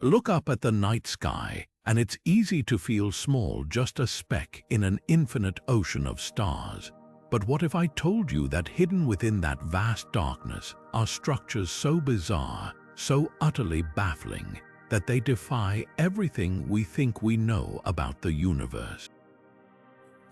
Look up at the night sky, and it's easy to feel small, just a speck in an infinite ocean of stars. But what if I told you that hidden within that vast darkness are structures so bizarre, so utterly baffling, that they defy everything we think we know about the universe?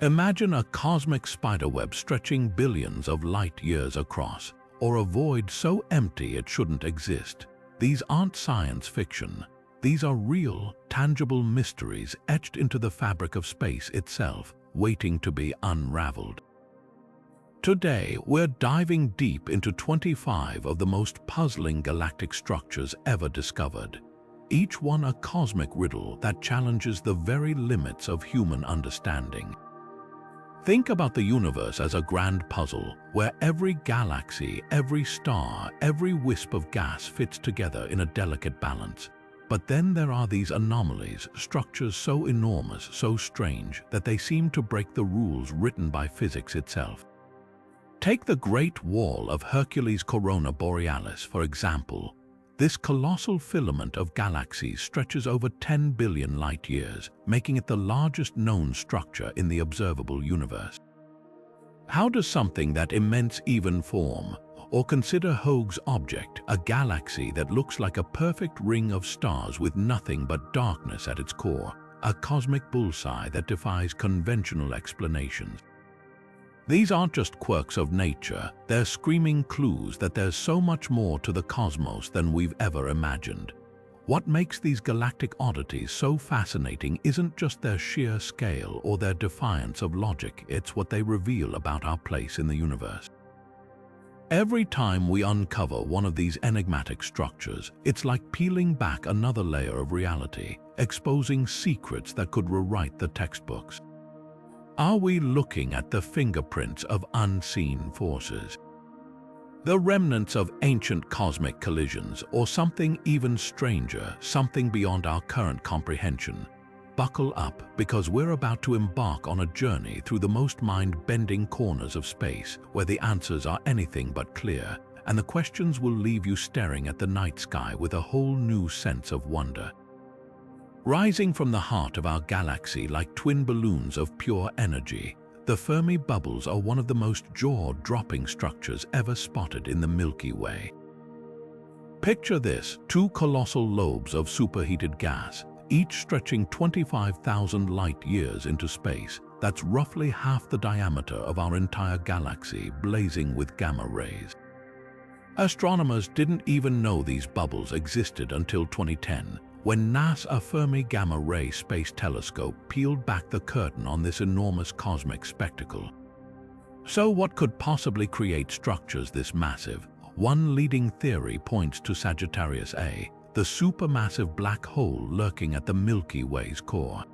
Imagine a cosmic spiderweb stretching billions of light years across, or a void so empty it shouldn't exist. These aren't science fiction. These are real, tangible mysteries etched into the fabric of space itself, waiting to be unraveled. Today, we're diving deep into 25 of the most puzzling galactic structures ever discovered, each one a cosmic riddle that challenges the very limits of human understanding. Think about the universe as a grand puzzle where every galaxy, every star, every wisp of gas fits together in a delicate balance. But then there are these anomalies, structures so enormous, so strange, that they seem to break the rules written by physics itself. Take the Great Wall of Hercules-Corona Borealis, for example. This colossal filament of galaxies stretches over 10 billion light-years, making it the largest known structure in the observable universe. How does something that immense even form? Or consider Hoag's object, a galaxy that looks like a perfect ring of stars with nothing but darkness at its core, a cosmic bullseye that defies conventional explanations. These aren't just quirks of nature, they're screaming clues that there's so much more to the cosmos than we've ever imagined. What makes these galactic oddities so fascinating isn't just their sheer scale or their defiance of logic, it's what they reveal about our place in the universe. Every time we uncover one of these enigmatic structures, it's like peeling back another layer of reality, exposing secrets that could rewrite the textbooks. Are we looking at the fingerprints of unseen forces? The remnants of ancient cosmic collisions, or something even stranger, something beyond our current comprehension? Buckle up, because we're about to embark on a journey through the most mind-bending corners of space, where the answers are anything but clear, and the questions will leave you staring at the night sky with a whole new sense of wonder. Rising from the heart of our galaxy like twin balloons of pure energy, the Fermi Bubbles are one of the most jaw-dropping structures ever spotted in the Milky Way. Picture this: two colossal lobes of superheated gas, each stretching 25,000 light-years into space. That's roughly half the diameter of our entire galaxy, blazing with gamma rays. Astronomers didn't even know these bubbles existed until 2010, when NASA's Fermi Gamma Ray Space Telescope peeled back the curtain on this enormous cosmic spectacle. So what could possibly create structures this massive? One leading theory points to Sagittarius A, the supermassive black hole lurking at the Milky Way's core.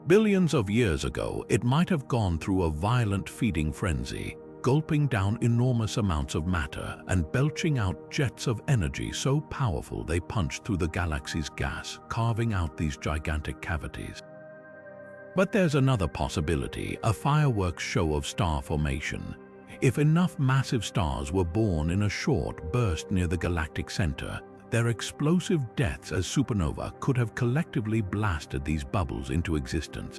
Billions of years ago, it might have gone through a violent feeding frenzy, gulping down enormous amounts of matter and belching out jets of energy so powerful they punched through the galaxy's gas, carving out these gigantic cavities. But there's another possibility, a fireworks show of star formation. If enough massive stars were born in a short burst near the galactic center, their explosive deaths as supernova could have collectively blasted these bubbles into existence.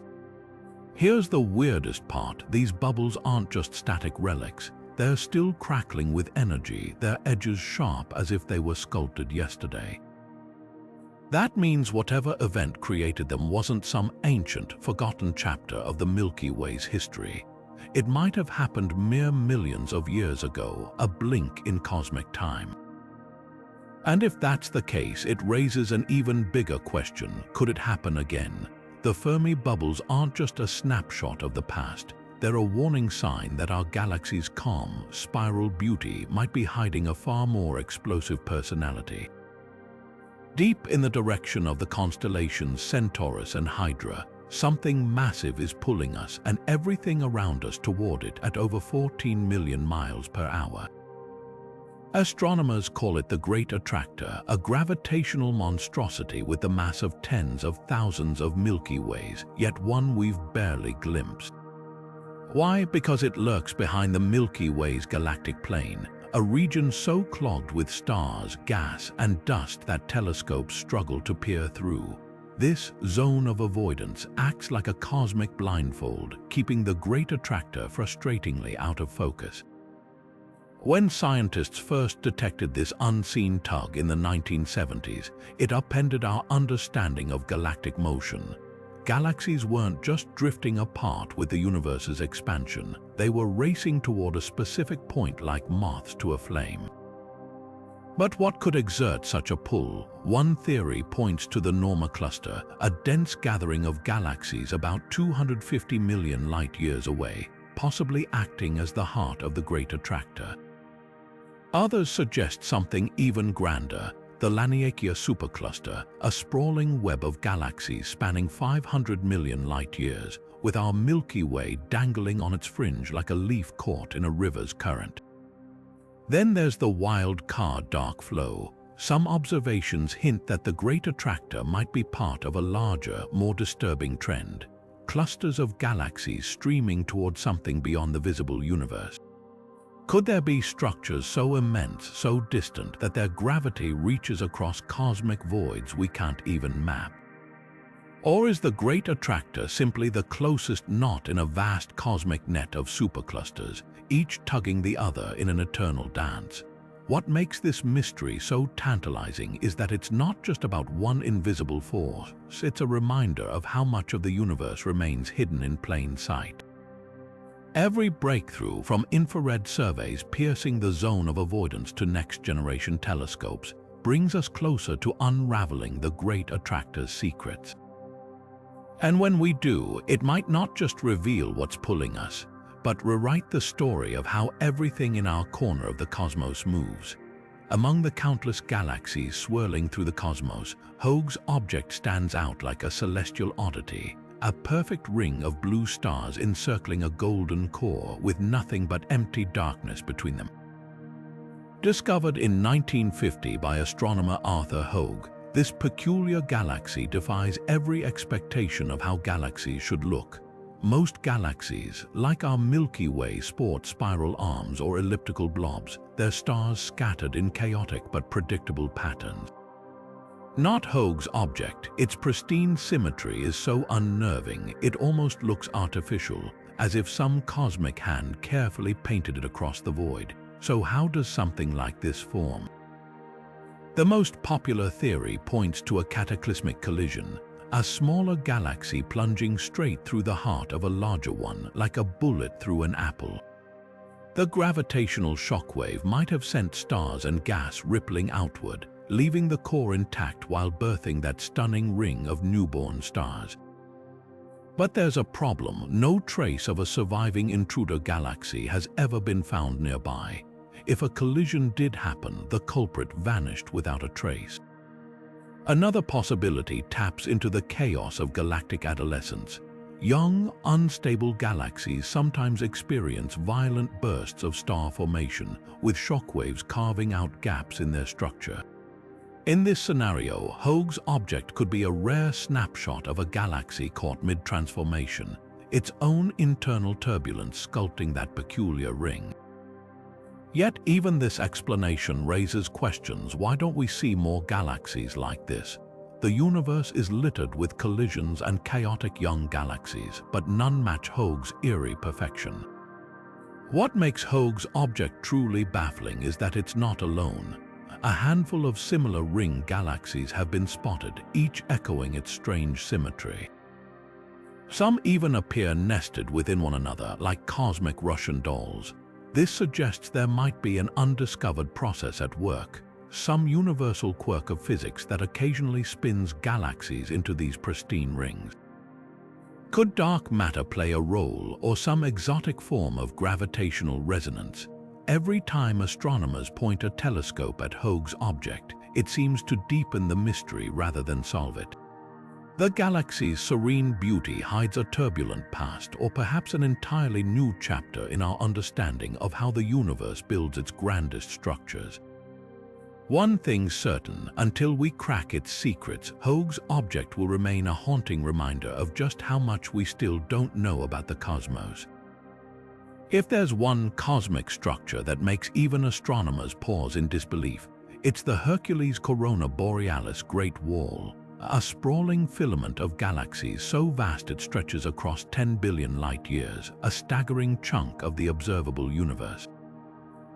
Here's the weirdest part: these bubbles aren't just static relics. They're still crackling with energy, their edges sharp as if they were sculpted yesterday. That means whatever event created them wasn't some ancient, forgotten chapter of the Milky Way's history. It might have happened mere millions of years ago, a blink in cosmic time. And if that's the case, it raises an even bigger question: could it happen again? The Fermi Bubbles aren't just a snapshot of the past. They're a warning sign that our galaxy's calm, spiral beauty might be hiding a far more explosive personality. Deep in the direction of the constellations Centaurus and Hydra, something massive is pulling us and everything around us toward it at over 14 million miles per hour. Astronomers call it the Great Attractor, a gravitational monstrosity with the mass of tens of thousands of Milky Ways, yet one we've barely glimpsed. Why? Because it lurks behind the Milky Way's galactic plane, a region so clogged with stars, gas, and dust that telescopes struggle to peer through. This zone of avoidance acts like a cosmic blindfold, keeping the Great Attractor frustratingly out of focus. When scientists first detected this unseen tug in the 1970s, it upended our understanding of galactic motion. Galaxies weren't just drifting apart with the universe's expansion, they were racing toward a specific point like moths to a flame. But what could exert such a pull? One theory points to the Norma Cluster, a dense gathering of galaxies about 250 million light-years away, possibly acting as the heart of the Great Attractor. Others suggest something even grander, the Laniakea supercluster, a sprawling web of galaxies spanning 500 million light-years, with our Milky Way dangling on its fringe like a leaf caught in a river's current. Then there's the wild card dark flow. Some observations hint that the Great Attractor might be part of a larger, more disturbing trend. Clusters of galaxies streaming toward something beyond the visible universe. Could there be structures so immense, so distant, that their gravity reaches across cosmic voids we can't even map? Or is the Great Attractor simply the closest knot in a vast cosmic net of superclusters, each tugging the other in an eternal dance? What makes this mystery so tantalizing is that it's not just about one invisible force, it's a reminder of how much of the universe remains hidden in plain sight. Every breakthrough, from infrared surveys piercing the zone of avoidance to next-generation telescopes, brings us closer to unraveling the Great Attractor's secrets. And when we do, it might not just reveal what's pulling us, but rewrite the story of how everything in our corner of the cosmos moves. Among the countless galaxies swirling through the cosmos, Hoag's object stands out like a celestial oddity, a perfect ring of blue stars encircling a golden core with nothing but empty darkness between them. Discovered in 1950 by astronomer Arthur Hoag, this peculiar galaxy defies every expectation of how galaxies should look. Most galaxies, like our Milky Way, sport spiral arms or elliptical blobs, their stars scattered in chaotic but predictable patterns. Not Hoag's object. Its pristine symmetry is so unnerving it almost looks artificial, as if some cosmic hand carefully painted it across the void. So how does something like this form? The most popular theory points to a cataclysmic collision, a smaller galaxy plunging straight through the heart of a larger one, like a bullet through an apple. The gravitational shockwave might have sent stars and gas rippling outward, leaving the core intact while birthing that stunning ring of newborn stars. But there's a problem. No trace of a surviving intruder galaxy has ever been found nearby. If a collision did happen, the culprit vanished without a trace. Another possibility taps into the chaos of galactic adolescence. Young, unstable galaxies sometimes experience violent bursts of star formation, with shockwaves carving out gaps in their structure. In this scenario, Hoag's object could be a rare snapshot of a galaxy caught mid-transformation, its own internal turbulence sculpting that peculiar ring. Yet even this explanation raises questions. Why don't we see more galaxies like this? The universe is littered with collisions and chaotic young galaxies, but none match Hoag's eerie perfection. What makes Hoag's object truly baffling is that it's not alone. A handful of similar ring galaxies have been spotted, each echoing its strange symmetry. Some even appear nested within one another, like cosmic Russian dolls. This suggests there might be an undiscovered process at work, some universal quirk of physics that occasionally spins galaxies into these pristine rings. Could dark matter play a role, or some exotic form of gravitational resonance? Every time astronomers point a telescope at Hoag's object, it seems to deepen the mystery rather than solve it. The galaxy's serene beauty hides a turbulent past, or perhaps an entirely new chapter in our understanding of how the universe builds its grandest structures. One thing's certain: until we crack its secrets, Hoag's object will remain a haunting reminder of just how much we still don't know about the cosmos. If there's one cosmic structure that makes even astronomers pause in disbelief, it's the Hercules-Corona Borealis Great Wall, a sprawling filament of galaxies so vast it stretches across 10 billion light-years, a staggering chunk of the observable universe.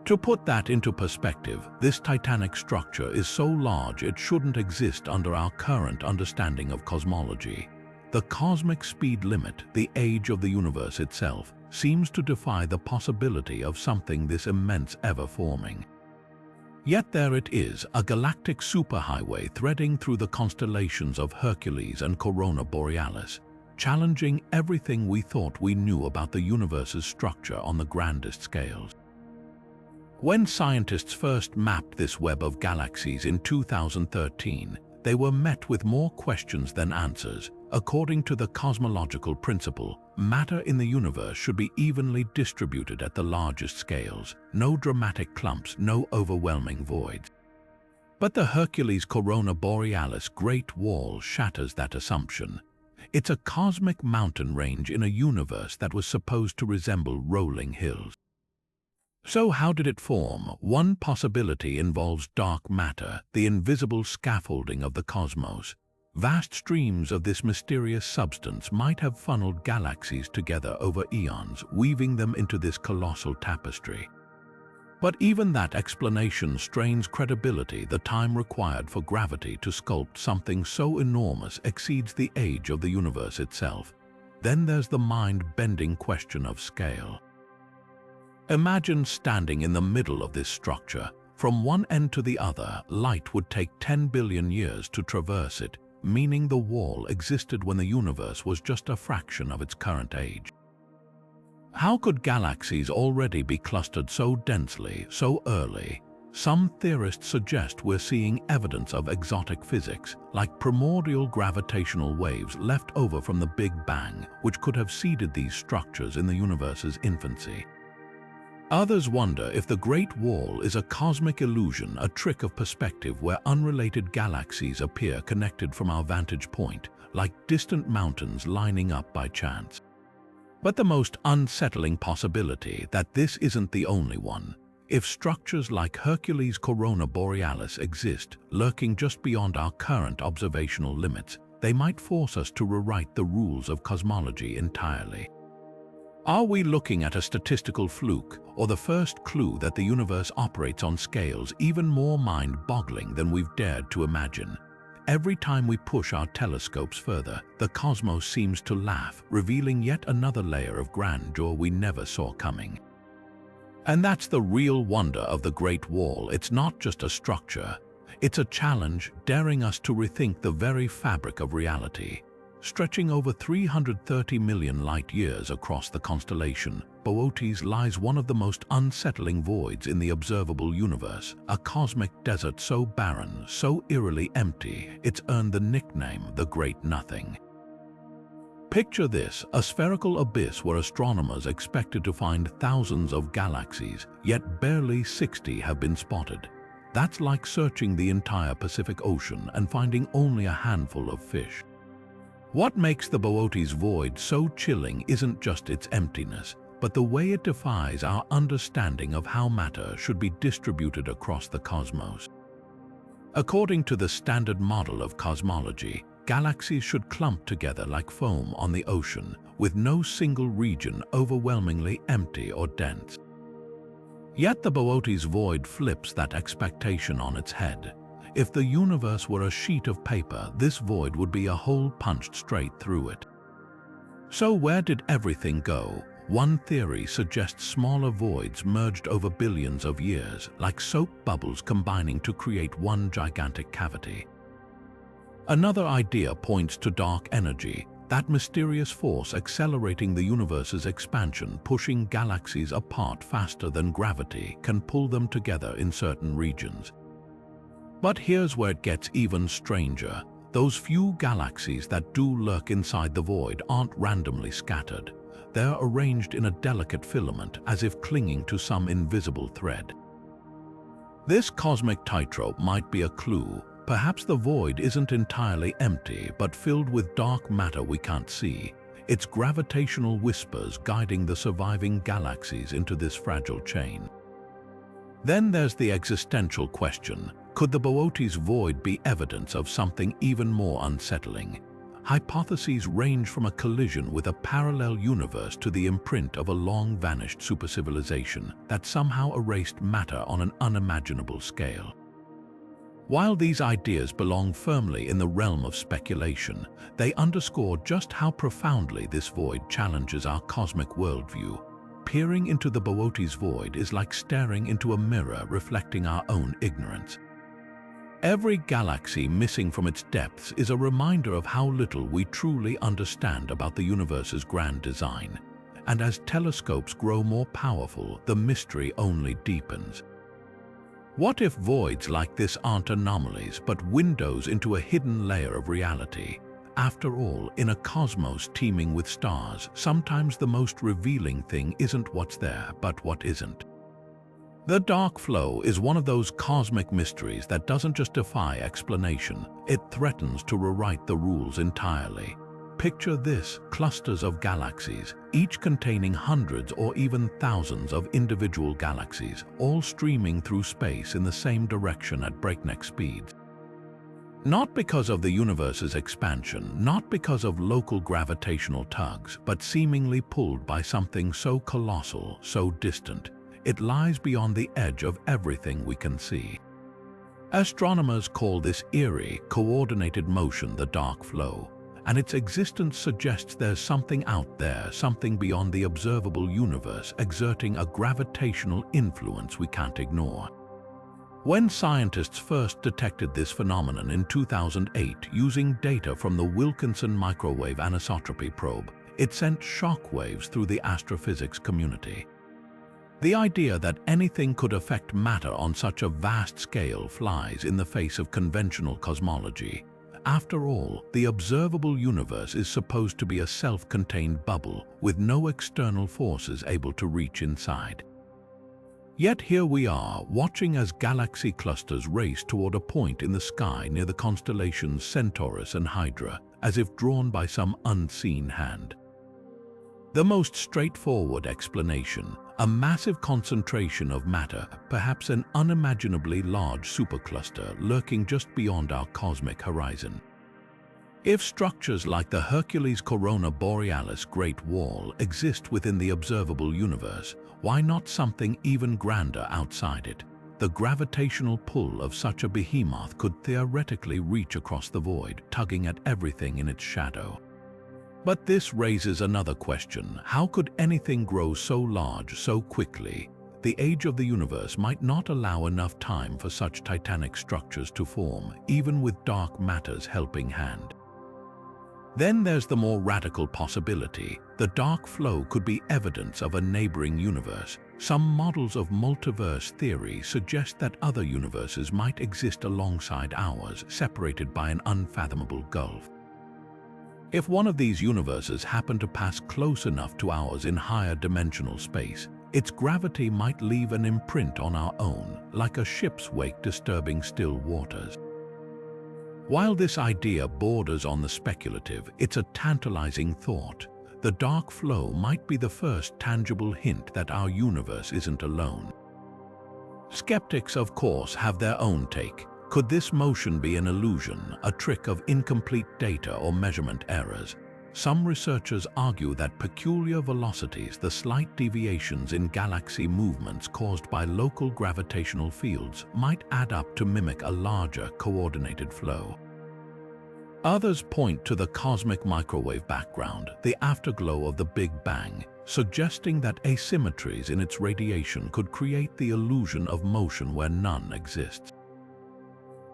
To put that into perspective, this titanic structure is so large it shouldn't exist under our current understanding of cosmology. The cosmic speed limit, the age of the universe itself, seems to defy the possibility of something this immense ever forming. Yet there it is, a galactic superhighway threading through the constellations of Hercules and Corona Borealis, challenging everything we thought we knew about the universe's structure on the grandest scales. When scientists first mapped this web of galaxies in 2013, they were met with more questions than answers. According to the cosmological principle, matter in the universe should be evenly distributed at the largest scales, no dramatic clumps, no overwhelming voids. But the Hercules-Corona Borealis Great Wall shatters that assumption. It's a cosmic mountain range in a universe that was supposed to resemble rolling hills. So how did it form? One possibility involves dark matter, the invisible scaffolding of the cosmos. Vast streams of this mysterious substance might have funneled galaxies together over eons, weaving them into this colossal tapestry. But even that explanation strains credibility. The time required for gravity to sculpt something so enormous exceeds the age of the universe itself. Then there's the mind-bending question of scale. Imagine standing in the middle of this structure. From one end to the other, light would take 10 billion years to traverse it, meaning the wall existed when the universe was just a fraction of its current age. How could galaxies already be clustered so densely, so early? Some theorists suggest we're seeing evidence of exotic physics, like primordial gravitational waves left over from the Big Bang, which could have seeded these structures in the universe's infancy. Others wonder if the Great Wall is a cosmic illusion, a trick of perspective where unrelated galaxies appear connected from our vantage point, like distant mountains lining up by chance. But the most unsettling possibility that this isn't the only one. If structures like Hercules-Corona Borealis exist, lurking just beyond our current observational limits, they might force us to rewrite the rules of cosmology entirely. Are we looking at a statistical fluke, or the first clue that the universe operates on scales even more mind-boggling than we've dared to imagine? Every time we push our telescopes further, the cosmos seems to laugh, revealing yet another layer of grandeur we never saw coming. And that's the real wonder of the Great Wall. It's not just a structure. It's a challenge, daring us to rethink the very fabric of reality. Stretching over 330 million light-years across the constellation, Boötes lies one of the most unsettling voids in the observable universe, a cosmic desert so barren, so eerily empty, it's earned the nickname the Great Nothing. Picture this, a spherical abyss where astronomers expected to find thousands of galaxies, yet barely 60 have been spotted. That's like searching the entire Pacific Ocean and finding only a handful of fish. What makes the Boötes void so chilling isn't just its emptiness, but the way it defies our understanding of how matter should be distributed across the cosmos. According to the standard model of cosmology, galaxies should clump together like foam on the ocean, with no single region overwhelmingly empty or dense. Yet the Boötes void flips that expectation on its head. If the universe were a sheet of paper, this void would be a hole punched straight through it. So where did everything go? One theory suggests smaller voids merged over billions of years, like soap bubbles combining to create one gigantic cavity. Another idea points to dark energy, that mysterious force accelerating the universe's expansion, pushing galaxies apart faster than gravity can pull them together in certain regions. But here's where it gets even stranger. Those few galaxies that do lurk inside the void aren't randomly scattered. They're arranged in a delicate filament, as if clinging to some invisible thread. This cosmic tightrope might be a clue. Perhaps the void isn't entirely empty, but filled with dark matter we can't see. its gravitational whispers guiding the surviving galaxies into this fragile chain. Then there's the existential question: could the Boötes void be evidence of something even more unsettling? Hypotheses range from a collision with a parallel universe to the imprint of a long-vanished supercivilization that somehow erased matter on an unimaginable scale. While these ideas belong firmly in the realm of speculation, they underscore just how profoundly this void challenges our cosmic worldview. Peering into the Boötes void is like staring into a mirror reflecting our own ignorance. Every galaxy missing from its depths is a reminder of how little we truly understand about the universe's grand design. And as telescopes grow more powerful, the mystery only deepens. What if voids like this aren't anomalies, but windows into a hidden layer of reality? After all, in a cosmos teeming with stars, sometimes the most revealing thing isn't what's there, but what isn't. The dark flow is one of those cosmic mysteries that doesn't just defy explanation, it threatens to rewrite the rules entirely. Picture this: clusters of galaxies, each containing hundreds or even thousands of individual galaxies, all streaming through space in the same direction at breakneck speeds. Not because of the universe's expansion, not because of local gravitational tugs, but seemingly pulled by something so colossal, so distant. It lies beyond the edge of everything we can see. Astronomers call this eerie, coordinated motion the dark flow, and its existence suggests there's something out there, something beyond the observable universe, exerting a gravitational influence we can't ignore. When scientists first detected this phenomenon in 2008 using data from the Wilkinson microwave anisotropy probe, it sent shockwaves through the astrophysics community. The idea that anything could affect matter on such a vast scale flies in the face of conventional cosmology. After all, the observable universe is supposed to be a self-contained bubble with no external forces able to reach inside. Yet here we are, watching as galaxy clusters race toward a point in the sky near the constellations Centaurus and Hydra, as if drawn by some unseen hand. The most straightforward explanation: a massive concentration of matter, perhaps an unimaginably large supercluster lurking just beyond our cosmic horizon. If structures like the Hercules-Corona Borealis Great Wall exist within the observable universe, why not something even grander outside it? The gravitational pull of such a behemoth could theoretically reach across the void, tugging at everything in its shadow. But this raises another question: how could anything grow so large so quickly? The age of the universe might not allow enough time for such titanic structures to form, even with dark matter's helping hand. Then there's the more radical possibility: the dark flow could be evidence of a neighboring universe. Some models of multiverse theory suggest that other universes might exist alongside ours, separated by an unfathomable gulf. If one of these universes happened to pass close enough to ours in higher dimensional space, its gravity might leave an imprint on our own, like a ship's wake disturbing still waters. While this idea borders on the speculative, it's a tantalizing thought. The dark flow might be the first tangible hint that our universe isn't alone. Skeptics, of course, have their own take. Could this motion be an illusion, a trick of incomplete data or measurement errors? Some researchers argue that peculiar velocities, the slight deviations in galaxy movements caused by local gravitational fields, might add up to mimic a larger, coordinated flow. Others point to the cosmic microwave background, the afterglow of the Big Bang, suggesting that asymmetries in its radiation could create the illusion of motion where none exists.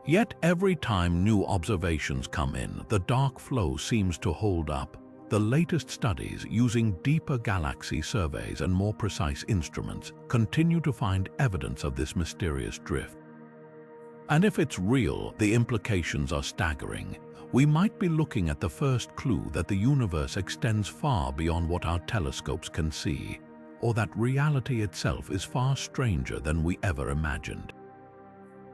Yet every time new observations come in, the dark flow seems to hold up. The latest studies, using deeper galaxy surveys and more precise instruments, continue to find evidence of this mysterious drift. And if it's real, the implications are staggering. We might be looking at the first clue that the universe extends far beyond what our telescopes can see, or that reality itself is far stranger than we ever imagined.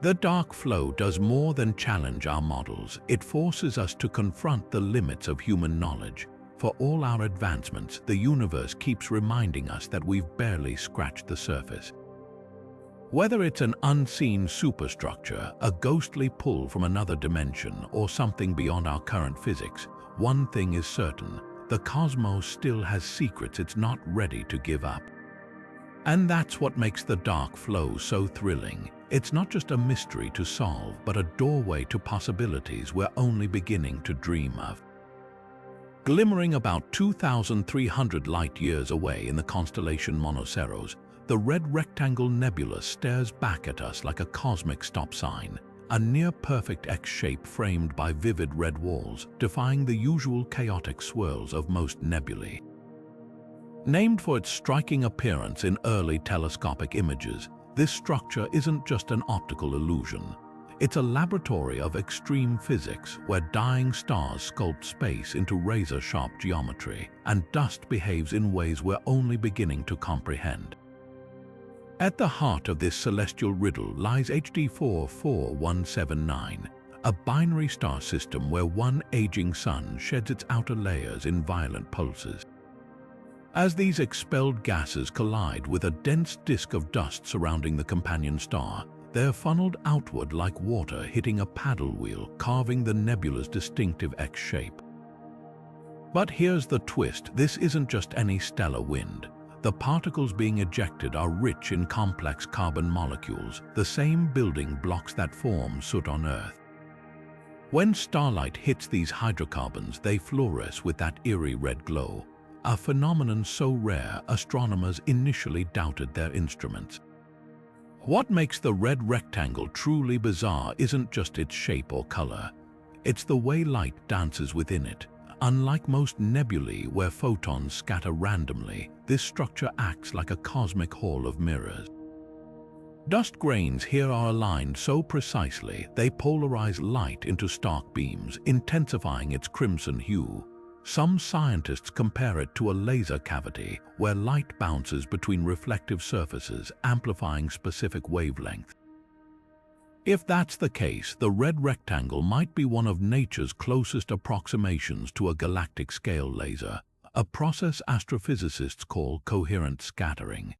The dark flow does more than challenge our models. It forces us to confront the limits of human knowledge. For all our advancements, the universe keeps reminding us that we've barely scratched the surface. Whether it's an unseen superstructure, a ghostly pull from another dimension, or something beyond our current physics, one thing is certain: the cosmos still has secrets it's not ready to give up. And that's what makes the dark flow so thrilling. It's not just a mystery to solve, but a doorway to possibilities we're only beginning to dream of. Glimmering about 2,300 light-years away in the constellation Monoceros, the Red Rectangle Nebula stares back at us like a cosmic stop sign, a near-perfect X-shape framed by vivid red walls, defying the usual chaotic swirls of most nebulae. Named for its striking appearance in early telescopic images, this structure isn't just an optical illusion. It's a laboratory of extreme physics where dying stars sculpt space into razor-sharp geometry, and dust behaves in ways we're only beginning to comprehend. At the heart of this celestial riddle lies HD 44179, a binary star system where one aging sun sheds its outer layers in violent pulses. As these expelled gases collide with a dense disk of dust surrounding the companion star, they're funneled outward like water hitting a paddle wheel, carving the nebula's distinctive X shape. But here's the twist: this isn't just any stellar wind. The particles being ejected are rich in complex carbon molecules, the same building blocks that form soot on Earth. When starlight hits these hydrocarbons, they fluoresce with that eerie red glow, a phenomenon so rare astronomers initially doubted their instruments. What makes the Red Rectangle truly bizarre isn't just its shape or color. It's the way light dances within it. Unlike most nebulae where photons scatter randomly, this structure acts like a cosmic hall of mirrors. Dust grains here are aligned so precisely they polarize light into stark beams, intensifying its crimson hue. Some scientists compare it to a laser cavity where light bounces between reflective surfaces, amplifying specific wavelengths. If that's the case, the Red Rectangle might be one of nature's closest approximations to a galactic-scale laser, a process astrophysicists call coherent scattering.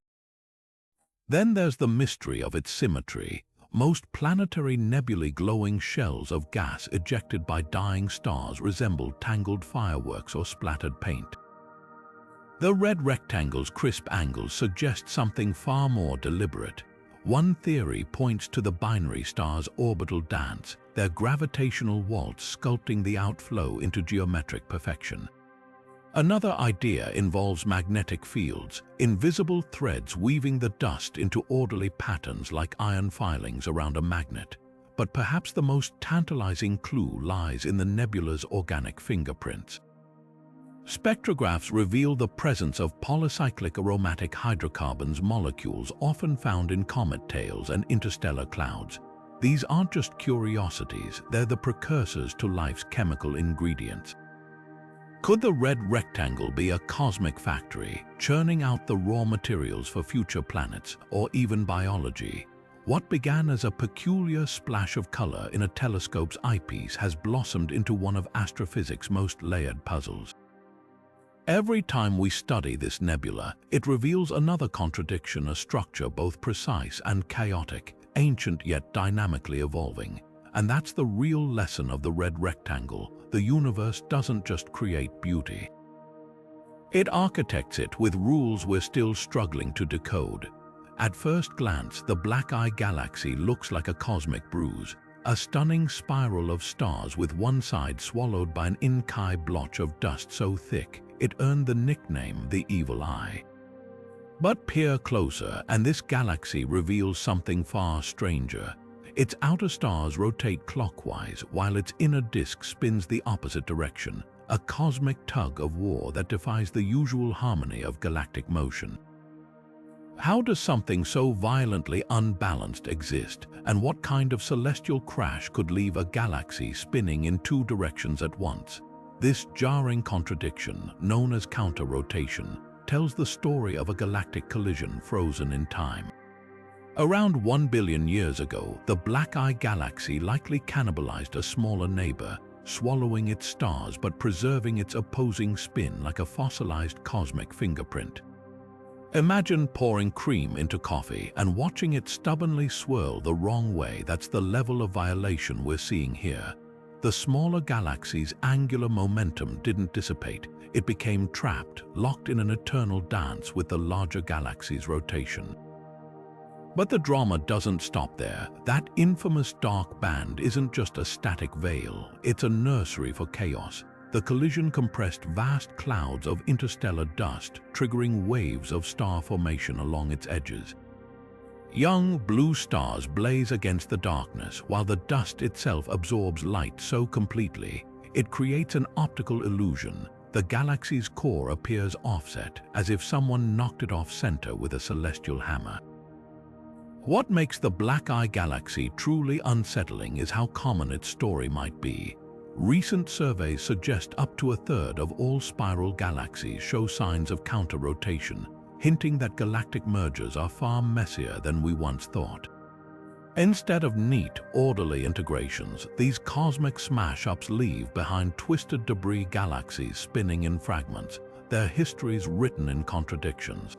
Then there's the mystery of its symmetry. Most planetary nebulae glowing shells of gas ejected by dying stars resemble tangled fireworks or splattered paint. The Red Rectangle's crisp angles suggest something far more deliberate. One theory points to the binary star's orbital dance, their gravitational waltz sculpting the outflow into geometric perfection. Another idea involves magnetic fields, invisible threads weaving the dust into orderly patterns like iron filings around a magnet. But perhaps the most tantalizing clue lies in the nebula's organic fingerprints. Spectrographs reveal the presence of polycyclic aromatic hydrocarbons molecules often found in comet tails and interstellar clouds. These aren't just curiosities, they're the precursors to life's chemical ingredients. Could the Red Rectangle be a cosmic factory, churning out the raw materials for future planets or even biology? What began as a peculiar splash of color in a telescope's eyepiece has blossomed into one of astrophysics' most layered puzzles. Every time we study this nebula, it reveals another contradiction: a structure both precise and chaotic, ancient yet dynamically evolving. And that's the real lesson of the Red Rectangle. The universe doesn't just create beauty. It architects it with rules we're still struggling to decode. At first glance, the Black Eye Galaxy looks like a cosmic bruise, a stunning spiral of stars with one side swallowed by an ink-eye blotch of dust so thick it earned the nickname the Evil Eye. But peer closer, and this galaxy reveals something far stranger. Its outer stars rotate clockwise while its inner disk spins the opposite direction, a cosmic tug of war that defies the usual harmony of galactic motion. How does something so violently unbalanced exist, and what kind of celestial crash could leave a galaxy spinning in two directions at once? This jarring contradiction, known as counter-rotation, tells the story of a galactic collision frozen in time. Around 1 billion years ago, the Black Eye Galaxy likely cannibalized a smaller neighbor, swallowing its stars but preserving its opposing spin like a fossilized cosmic fingerprint. Imagine pouring cream into coffee and watching it stubbornly swirl the wrong way. That's the level of violation we're seeing here. The smaller galaxy's angular momentum didn't dissipate. It became trapped, locked in an eternal dance with the larger galaxy's rotation. But the drama doesn't stop there. That infamous dark band isn't just a static veil, it's a nursery for chaos. The collision compressed vast clouds of interstellar dust, triggering waves of star formation along its edges. Young blue stars blaze against the darkness, while the dust itself absorbs light so completely, it creates an optical illusion. The galaxy's core appears offset, as if someone knocked it off center with a celestial hammer. What makes the Black Eye galaxy truly unsettling is how common its story might be. Recent surveys suggest up to a third of all spiral galaxies show signs of counter-rotation, hinting that galactic mergers are far messier than we once thought. Instead of neat, orderly integrations, these cosmic smash-ups leave behind twisted debris galaxies spinning in fragments, their histories written in contradictions.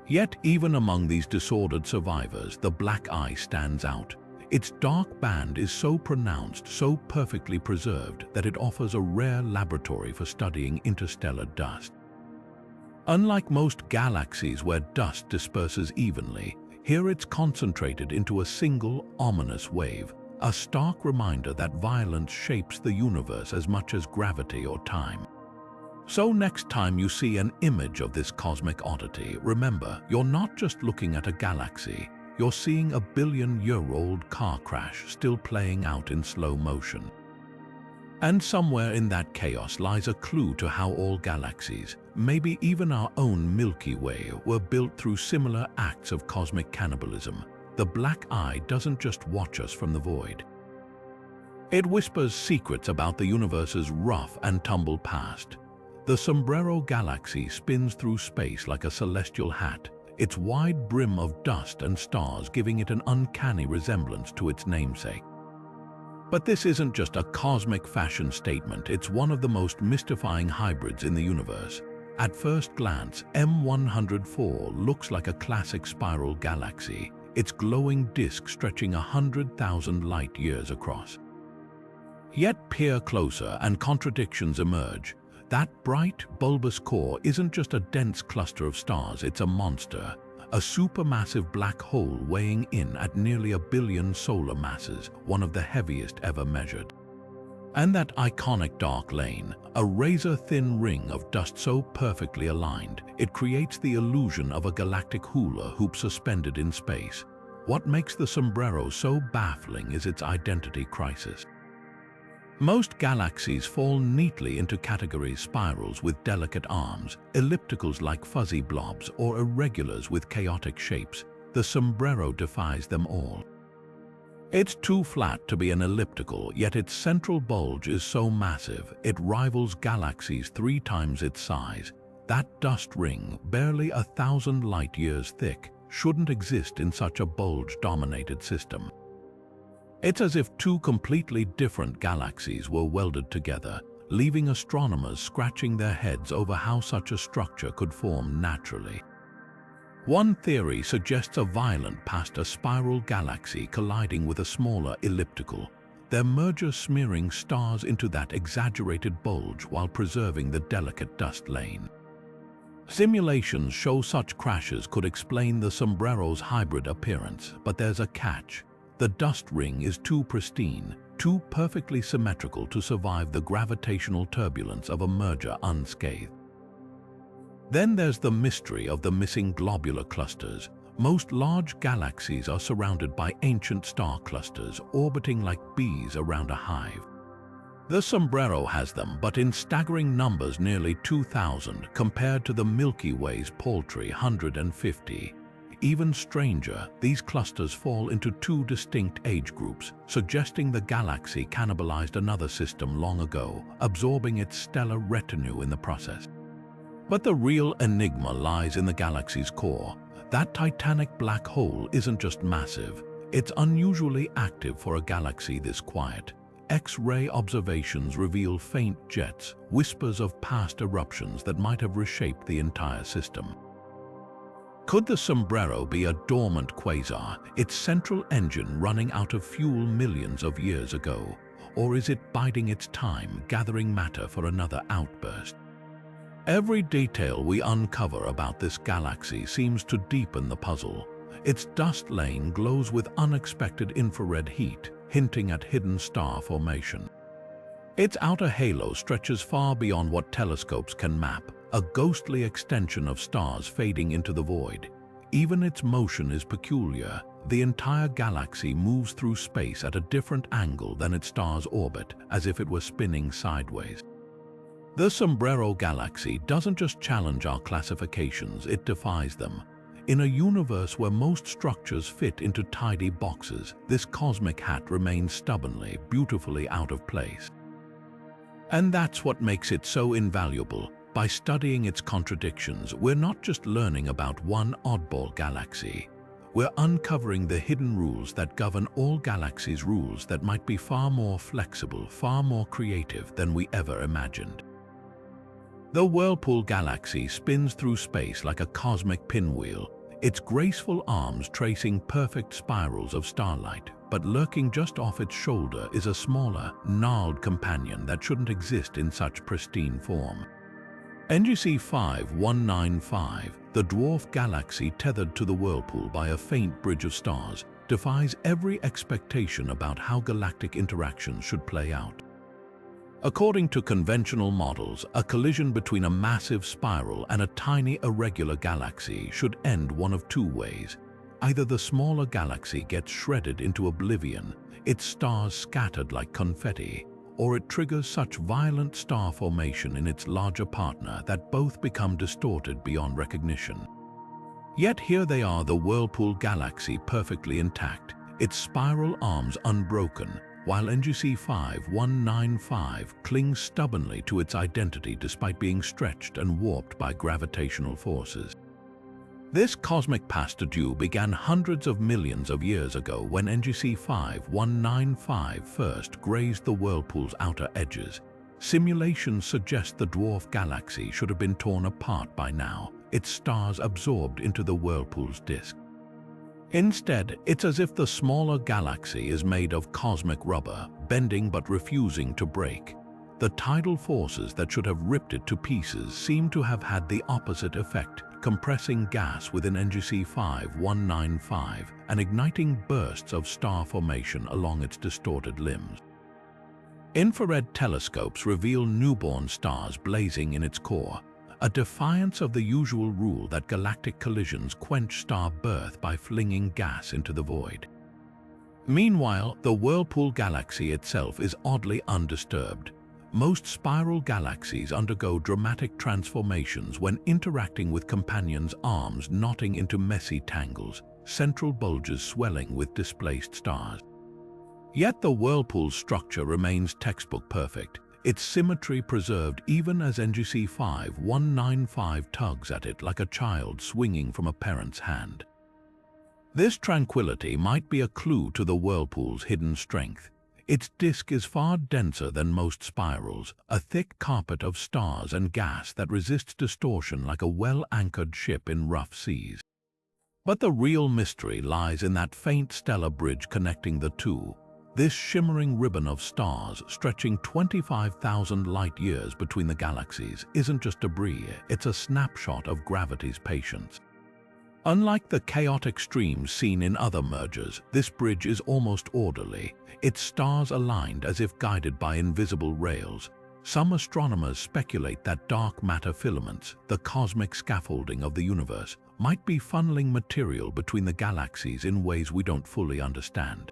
Yet even among these disordered survivors, the Black Eye stands out. Its dark band is so pronounced, so perfectly preserved, that it offers a rare laboratory for studying interstellar dust. Unlike most galaxies where dust disperses evenly, here it's concentrated into a single, ominous wave, a stark reminder that violence shapes the universe as much as gravity or time. So next time you see an image of this cosmic oddity, remember, you're not just looking at a galaxy, you're seeing a billion-year-old car crash still playing out in slow motion. And somewhere in that chaos lies a clue to how all galaxies, maybe even our own Milky Way, were built through similar acts of cosmic cannibalism. The Black Eye doesn't just watch us from the void. It whispers secrets about the universe's rough and tumble past. The Sombrero Galaxy spins through space like a celestial hat, its wide brim of dust and stars giving it an uncanny resemblance to its namesake. But this isn't just a cosmic fashion statement, it's one of the most mystifying hybrids in the universe. At first glance, M104 looks like a classic spiral galaxy, its glowing disk stretching 100,000 light-years across. Yet peer closer and contradictions emerge. That bright, bulbous core isn't just a dense cluster of stars, it's a monster, a supermassive black hole weighing in at nearly 1 billion solar masses, one of the heaviest ever measured. And that iconic dark lane, a razor-thin ring of dust so perfectly aligned, it creates the illusion of a galactic hula hoop suspended in space. What makes the Sombrero so baffling is its identity crisis. Most galaxies fall neatly into categories: spirals with delicate arms, ellipticals like fuzzy blobs, or irregulars with chaotic shapes. The Sombrero defies them all. It's too flat to be an elliptical, yet its central bulge is so massive, it rivals galaxies 3 times its size. That dust ring, barely 1,000 light-years thick, shouldn't exist in such a bulge-dominated system. It's as if 2 completely different galaxies were welded together, leaving astronomers scratching their heads over how such a structure could form naturally. One theory suggests a violent past a spiral galaxy colliding with a smaller elliptical, their merger smearing stars into that exaggerated bulge while preserving the delicate dust lane. Simulations show such crashes could explain the Sombrero's hybrid appearance, but there's a catch. The dust ring is too pristine, too perfectly symmetrical to survive the gravitational turbulence of a merger unscathed. Then there's the mystery of the missing globular clusters. Most large galaxies are surrounded by ancient star clusters orbiting like bees around a hive. The Sombrero has them, but in staggering numbers, nearly 2,000, compared to the Milky Way's paltry 150. Even stranger, these clusters fall into 2 distinct age groups, suggesting the galaxy cannibalized another system long ago, absorbing its stellar retinue in the process. But the real enigma lies in the galaxy's core. That titanic black hole isn't just massive, it's unusually active for a galaxy this quiet. X-ray observations reveal faint jets, whispers of past eruptions that might have reshaped the entire system. Could the sombrero be a dormant quasar, its central engine running out of fuel millions of years ago? Or is it biding its time, gathering matter for another outburst? Every detail we uncover about this galaxy seems to deepen the puzzle. Its dust lane glows with unexpected infrared heat, hinting at hidden star formation. Its outer halo stretches far beyond what telescopes can map, a ghostly extension of stars fading into the void. Even its motion is peculiar. The entire galaxy moves through space at a different angle than its star's orbit, as if it were spinning sideways. The Sombrero Galaxy doesn't just challenge our classifications, it defies them. In a universe where most structures fit into tidy boxes, this cosmic hat remains stubbornly, beautifully out of place. And that's what makes it so invaluable. By studying its contradictions, we're not just learning about one oddball galaxy. We're uncovering the hidden rules that govern all galaxies, rules that might be far more flexible, far more creative than we ever imagined. The Whirlpool Galaxy spins through space like a cosmic pinwheel, its graceful arms tracing perfect spirals of starlight, but lurking just off its shoulder is a smaller, gnarled companion that shouldn't exist in such pristine form. NGC 5195, the dwarf galaxy tethered to the Whirlpool by a faint bridge of stars, defies every expectation about how galactic interactions should play out. According to conventional models, a collision between a massive spiral and a tiny irregular galaxy should end one of two ways. Either the smaller galaxy gets shredded into oblivion, its stars scattered like confetti, or it triggers such violent star formation in its larger partner that both become distorted beyond recognition. Yet here they are, the Whirlpool Galaxy perfectly intact, its spiral arms unbroken, while NGC 5195 clings stubbornly to its identity despite being stretched and warped by gravitational forces. This cosmic pas de deux began hundreds of millions of years ago when NGC 5195 first grazed the Whirlpool's outer edges. Simulations suggest the dwarf galaxy should have been torn apart by now, its stars absorbed into the Whirlpool's disk. Instead, it's as if the smaller galaxy is made of cosmic rubber, bending but refusing to break. The tidal forces that should have ripped it to pieces seem to have had the opposite effect, compressing gas within NGC 5195 and igniting bursts of star formation along its distorted limbs. Infrared telescopes reveal newborn stars blazing in its core, a defiance of the usual rule that galactic collisions quench star birth by flinging gas into the void. Meanwhile, the Whirlpool Galaxy itself is oddly undisturbed. Most spiral galaxies undergo dramatic transformations when interacting with companions' arms knotting into messy tangles, central bulges swelling with displaced stars. Yet the Whirlpool's structure remains textbook perfect, its symmetry preserved even as NGC 5195 tugs at it like a child swinging from a parent's hand. This tranquility might be a clue to the Whirlpool's hidden strength. Its disk is far denser than most spirals, a thick carpet of stars and gas that resists distortion like a well-anchored ship in rough seas. But the real mystery lies in that faint stellar bridge connecting the two. This shimmering ribbon of stars stretching 25,000 light-years between the galaxies isn't just debris, it's a snapshot of gravity's patience. Unlike the chaotic streams seen in other mergers, this bridge is almost orderly, its stars aligned as if guided by invisible rails. Some astronomers speculate that dark matter filaments, the cosmic scaffolding of the universe, might be funneling material between the galaxies in ways we don't fully understand.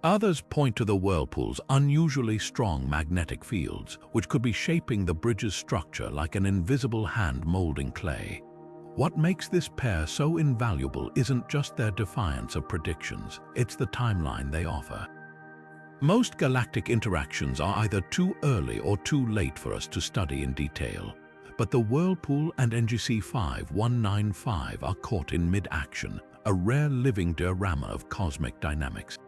Others point to the Whirlpool's unusually strong magnetic fields, which could be shaping the bridge's structure like an invisible hand molding clay. What makes this pair so invaluable isn't just their defiance of predictions, it's the timeline they offer. Most galactic interactions are either too early or too late for us to study in detail, but the Whirlpool and NGC 5195 are caught in mid-action, a rare living diorama of cosmic dynamics.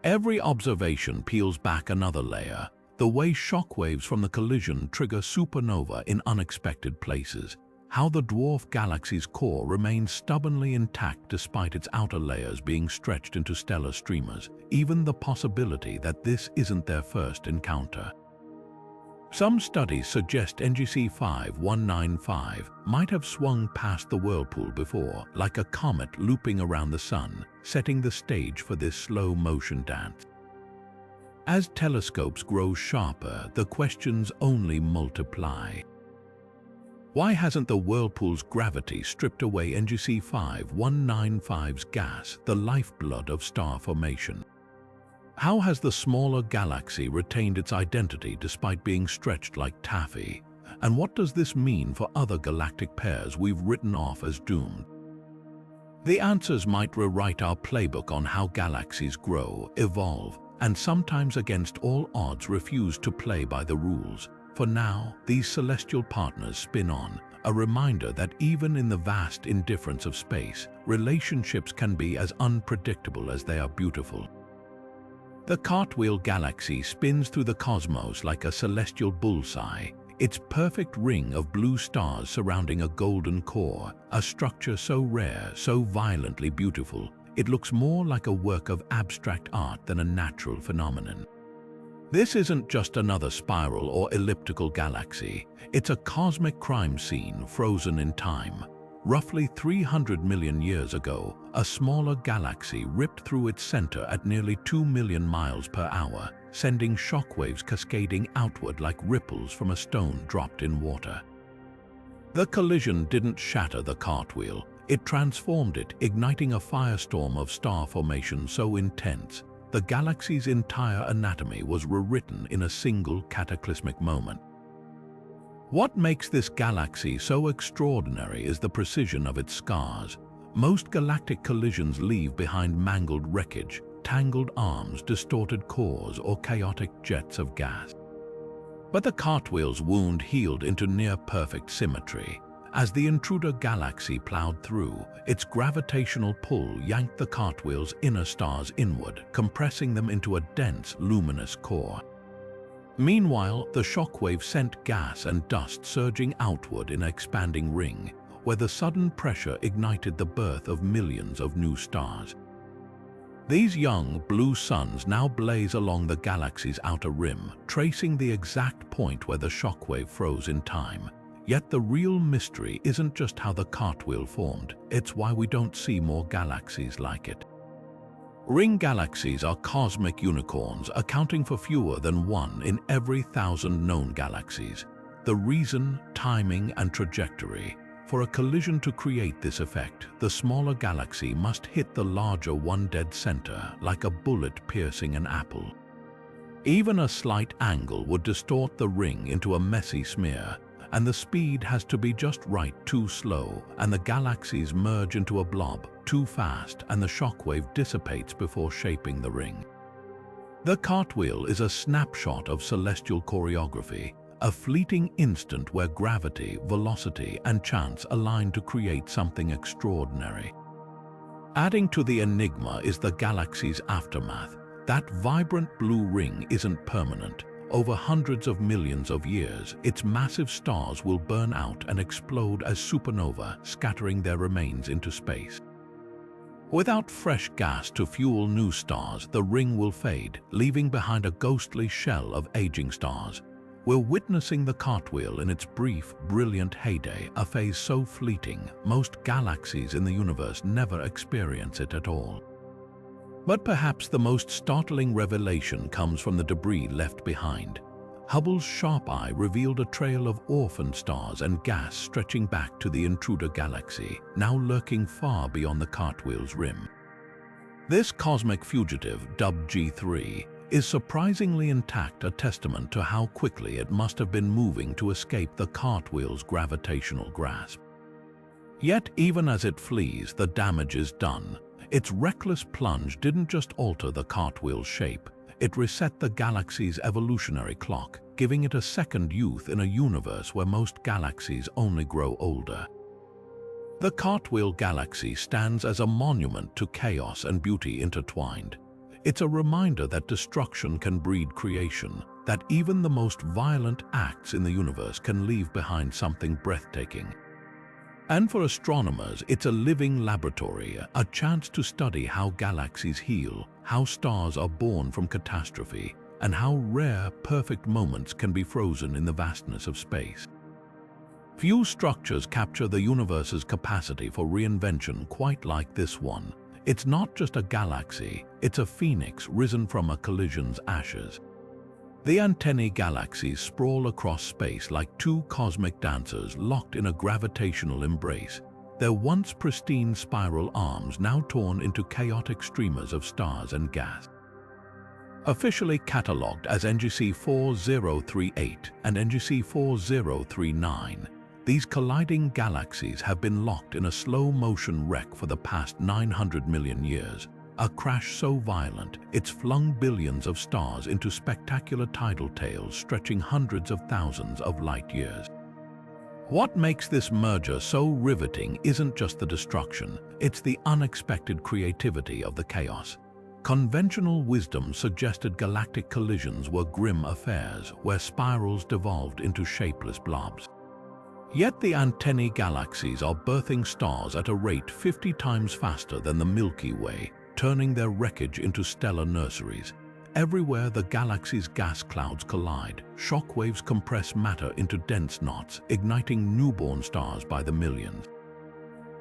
Every observation peels back another layer, the way shockwaves from the collision trigger supernova in unexpected places, how the dwarf galaxy's core remains stubbornly intact despite its outer layers being stretched into stellar streamers, even the possibility that this isn't their first encounter. Some studies suggest NGC 5195 might have swung past the whirlpool before, like a comet looping around the sun, setting the stage for this slow-motion dance. As telescopes grow sharper, the questions only multiply. Why hasn't the whirlpool's gravity stripped away NGC 5195's gas, the lifeblood of star formation? How has the smaller galaxy retained its identity despite being stretched like taffy? And what does this mean for other galactic pairs we've written off as doomed? The answers might rewrite our playbook on how galaxies grow, evolve, and sometimes against all odds refuse to play by the rules. For now, these celestial partners spin on, a reminder that even in the vast indifference of space, relationships can be as unpredictable as they are beautiful. The Cartwheel Galaxy spins through the cosmos like a celestial bullseye, its perfect ring of blue stars surrounding a golden core, a structure so rare, so violently beautiful, it looks more like a work of abstract art than a natural phenomenon. This isn't just another spiral or elliptical galaxy, it's a cosmic crime scene frozen in time. Roughly 300 million years ago, a smaller galaxy ripped through its center at nearly 2 million miles per hour, sending shockwaves cascading outward like ripples from a stone dropped in water. The collision didn't shatter the cartwheel, it transformed it, igniting a firestorm of star formation so intense, the galaxy's entire anatomy was rewritten in a single cataclysmic moment. What makes this galaxy so extraordinary is the precision of its scars. Most galactic collisions leave behind mangled wreckage, tangled arms, distorted cores, or chaotic jets of gas. But the cartwheel's wound healed into near-perfect symmetry. As the intruder galaxy plowed through, its gravitational pull yanked the cartwheel's inner stars inward, compressing them into a dense, luminous core. Meanwhile, the shockwave sent gas and dust surging outward in an expanding ring, where the sudden pressure ignited the birth of millions of new stars. These young, blue suns now blaze along the galaxy's outer rim, tracing the exact point where the shockwave froze in time. Yet the real mystery isn't just how the cartwheel formed, it's why we don't see more galaxies like it. Ring galaxies are cosmic unicorns, accounting for fewer than one in every 1,000 known galaxies. The reason, timing, and trajectory. For a collision to create this effect, the smaller galaxy must hit the larger one dead center, like a bullet piercing an apple. Even a slight angle would distort the ring into a messy smear, and the speed has to be just right, too slow, and the galaxies merge into a blob, too fast, and the shockwave dissipates before shaping the ring. The cartwheel is a snapshot of celestial choreography, a fleeting instant where gravity, velocity, and chance align to create something extraordinary. Adding to the enigma is the galaxy's aftermath. That vibrant blue ring isn't permanent. Over hundreds of millions of years, its massive stars will burn out and explode as supernova, scattering their remains into space. Without fresh gas to fuel new stars, the ring will fade, leaving behind a ghostly shell of aging stars. We're witnessing the cartwheel in its brief, brilliant heyday, a phase so fleeting, most galaxies in the universe never experience it at all. But perhaps the most startling revelation comes from the debris left behind. Hubble's sharp eye revealed a trail of orphan stars and gas stretching back to the intruder galaxy, now lurking far beyond the cartwheel's rim. This cosmic fugitive, dubbed G3, is surprisingly intact, a testament to how quickly it must have been moving to escape the cartwheel's gravitational grasp. Yet even as it flees, the damage is done. Its reckless plunge didn't just alter the cartwheel's shape, it reset the galaxy's evolutionary clock, giving it a second youth in a universe where most galaxies only grow older. The Cartwheel Galaxy stands as a monument to chaos and beauty intertwined. It's a reminder that destruction can breed creation, that even the most violent acts in the universe can leave behind something breathtaking. And for astronomers, it's a living laboratory, a chance to study how galaxies heal, how stars are born from catastrophe, and how rare, perfect moments can be frozen in the vastness of space. Few structures capture the universe's capacity for reinvention quite like this one. It's not just a galaxy, it's a phoenix risen from a collision's ashes. The antennae galaxies sprawl across space like two cosmic dancers locked in a gravitational embrace, their once pristine spiral arms now torn into chaotic streamers of stars and gas. Officially catalogued as NGC 4038 and NGC 4039, these colliding galaxies have been locked in a slow-motion wreck for the past 900 million years, a crash so violent it's flung billions of stars into spectacular tidal tails stretching hundreds of thousands of light years. What makes this merger so riveting isn't just the destruction, it's the unexpected creativity of the chaos. Conventional wisdom suggested galactic collisions were grim affairs where spirals devolved into shapeless blobs. Yet the antennae galaxies are birthing stars at a rate 50 times faster than the Milky Way, turning their wreckage into stellar nurseries. Everywhere the galaxy's gas clouds collide, shockwaves compress matter into dense knots, igniting newborn stars by the millions.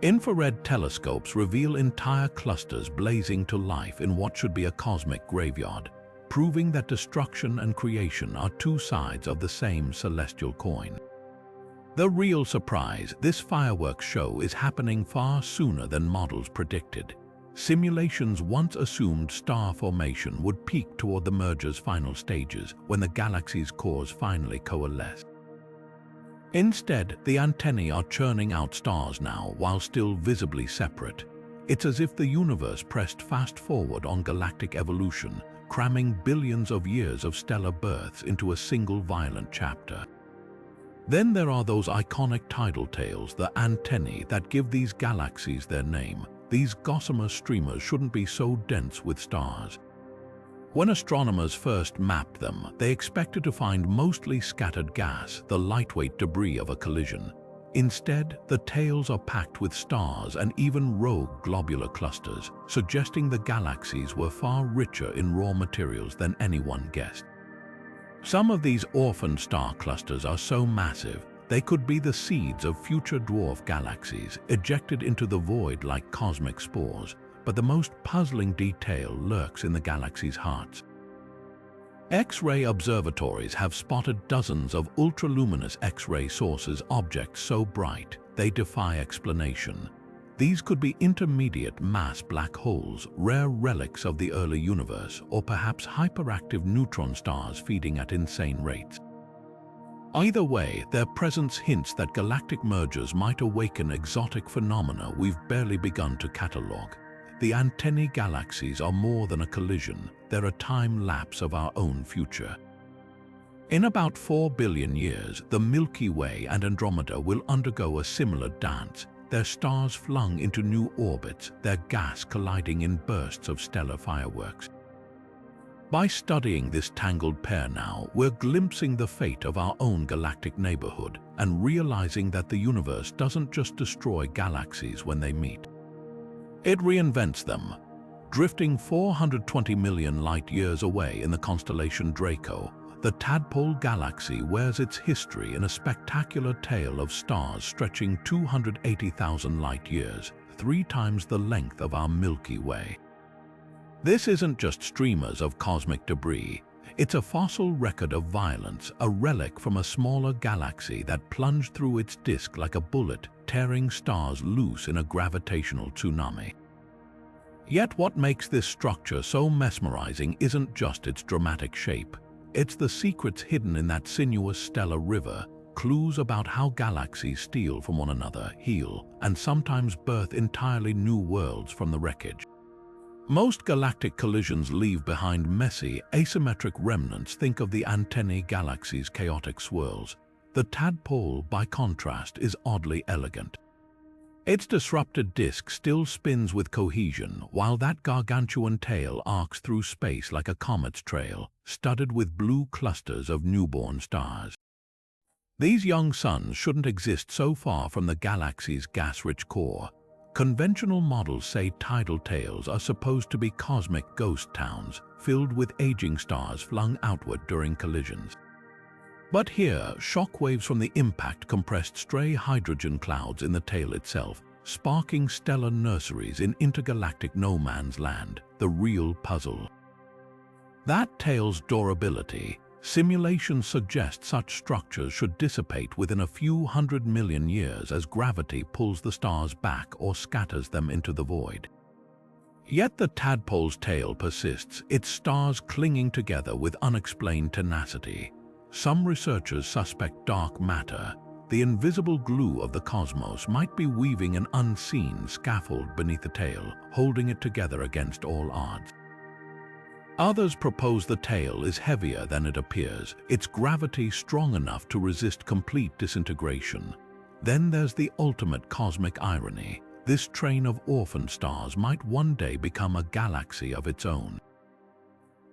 Infrared telescopes reveal entire clusters blazing to life in what should be a cosmic graveyard, proving that destruction and creation are two sides of the same celestial coin. The real surprise, this fireworks show is happening far sooner than models predicted. Simulations once assumed star formation would peak toward the merger's final stages when the galaxy's cores finally coalesce. Instead, the antennae are churning out stars now while still visibly separate. It's as if the universe pressed fast forward on galactic evolution, cramming billions of years of stellar births into a single violent chapter. Then there are those iconic tidal tails, the antennae that give these galaxies their name. These gossamer streamers shouldn't be so dense with stars. When astronomers first mapped them, they expected to find mostly scattered gas, the lightweight debris of a collision. Instead, the tails are packed with stars and even rogue globular clusters, suggesting the galaxies were far richer in raw materials than anyone guessed. Some of these orphan star clusters are so massive, they could be the seeds of future dwarf galaxies, ejected into the void like cosmic spores. But the most puzzling detail lurks in the galaxy's hearts. X-ray observatories have spotted dozens of ultraluminous X-ray sources, objects so bright they defy explanation. These could be intermediate mass black holes, rare relics of the early universe, or perhaps hyperactive neutron stars feeding at insane rates. Either way, their presence hints that galactic mergers might awaken exotic phenomena we've barely begun to catalogue. The antennae galaxies are more than a collision, they're a time lapse of our own future. In about 4 billion years, the Milky Way and Andromeda will undergo a similar dance, their stars flung into new orbits, their gas colliding in bursts of stellar fireworks. By studying this tangled pair now, we're glimpsing the fate of our own galactic neighborhood and realizing that the universe doesn't just destroy galaxies when they meet. It reinvents them. Drifting 420 million light-years away in the constellation Draco, the Tadpole Galaxy wears its history in a spectacular tale of stars stretching 280,000 light-years, 3 times the length of our Milky Way. This isn't just streamers of cosmic debris, it's a fossil record of violence, a relic from a smaller galaxy that plunged through its disk like a bullet, tearing stars loose in a gravitational tsunami. Yet what makes this structure so mesmerizing isn't just its dramatic shape. It's the secrets hidden in that sinuous stellar river, clues about how galaxies steal from one another, heal, and sometimes birth entirely new worlds from the wreckage. Most galactic collisions leave behind messy, asymmetric remnants. Think of the antennae galaxy's chaotic swirls. The tadpole, by contrast, is oddly elegant. Its disrupted disk still spins with cohesion, while that gargantuan tail arcs through space like a comet's trail, studded with blue clusters of newborn stars. These young suns shouldn't exist so far from the galaxy's gas-rich core. Conventional models say tidal tails are supposed to be cosmic ghost towns, filled with aging stars flung outward during collisions. But here, shockwaves from the impact compressed stray hydrogen clouds in the tail itself, sparking stellar nurseries in intergalactic no-man's land, the real puzzle. That tail's durability, simulations suggest such structures should dissipate within a few 100 million years as gravity pulls the stars back or scatters them into the void. Yet the tadpole's tail persists, its stars clinging together with unexplained tenacity. Some researchers suspect dark matter, the invisible glue of the cosmos, might be weaving an unseen scaffold beneath the tail, holding it together against all odds. Others propose the tail is heavier than it appears, its gravity strong enough to resist complete disintegration. Then there's the ultimate cosmic irony. This train of orphan stars might one day become a galaxy of its own.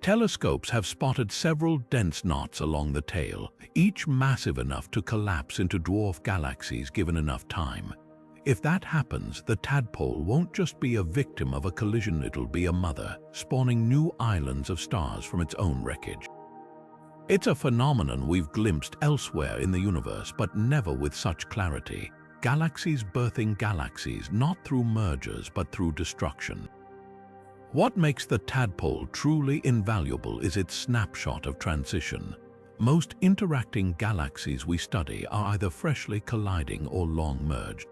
Telescopes have spotted several dense knots along the tail, each massive enough to collapse into dwarf galaxies given enough time. If that happens, the tadpole won't just be a victim of a collision, it'll be a mother, spawning new islands of stars from its own wreckage. It's a phenomenon we've glimpsed elsewhere in the universe, but never with such clarity. Galaxies birthing galaxies, not through mergers but through destruction. What makes the tadpole truly invaluable is its snapshot of transition. Most interacting galaxies we study are either freshly colliding or long merged.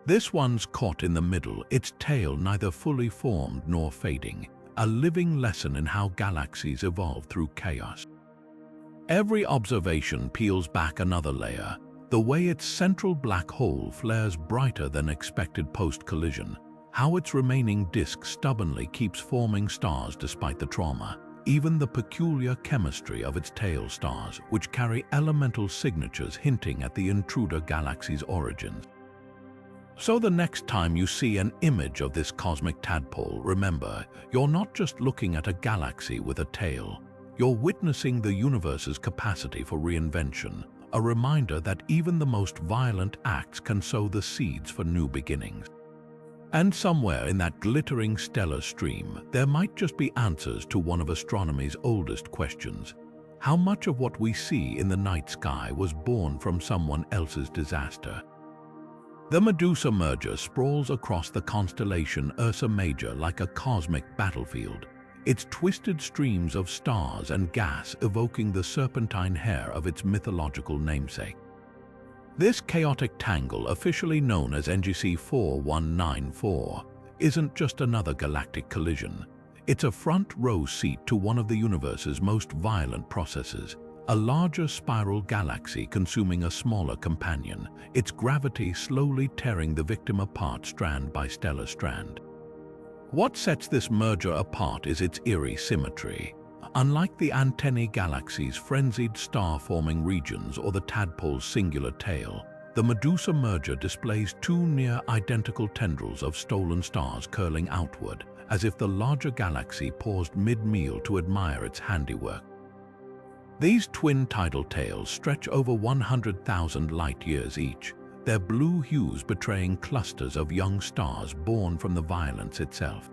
This one's caught in the middle, its tail neither fully formed nor fading, a living lesson in how galaxies evolve through chaos. Every observation peels back another layer, the way its central black hole flares brighter than expected post-collision, how its remaining disk stubbornly keeps forming stars despite the trauma, even the peculiar chemistry of its tail stars, which carry elemental signatures hinting at the intruder galaxy's origins. So the next time you see an image of this cosmic tadpole, remember, you're not just looking at a galaxy with a tail. You're witnessing the universe's capacity for reinvention, a reminder that even the most violent acts can sow the seeds for new beginnings. And somewhere in that glittering stellar stream, there might just be answers to one of astronomy's oldest questions. How much of what we see in the night sky was born from someone else's disaster? The Medusa merger sprawls across the constellation Ursa Major like a cosmic battlefield, its twisted streams of stars and gas evoking the serpentine hair of its mythological namesake. This chaotic tangle, officially known as NGC 4194, isn't just another galactic collision. It's a front-row seat to one of the universe's most violent processes, a larger spiral galaxy consuming a smaller companion, its gravity slowly tearing the victim apart strand by stellar strand. What sets this merger apart is its eerie symmetry. Unlike the antennae galaxy's frenzied star-forming regions or the tadpole's singular tail, the Medusa merger displays two near-identical tendrils of stolen stars curling outward, as if the larger galaxy paused mid-meal to admire its handiwork. These twin tidal tails stretch over 100,000 light-years each, their blue hues betraying clusters of young stars born from the violence itself.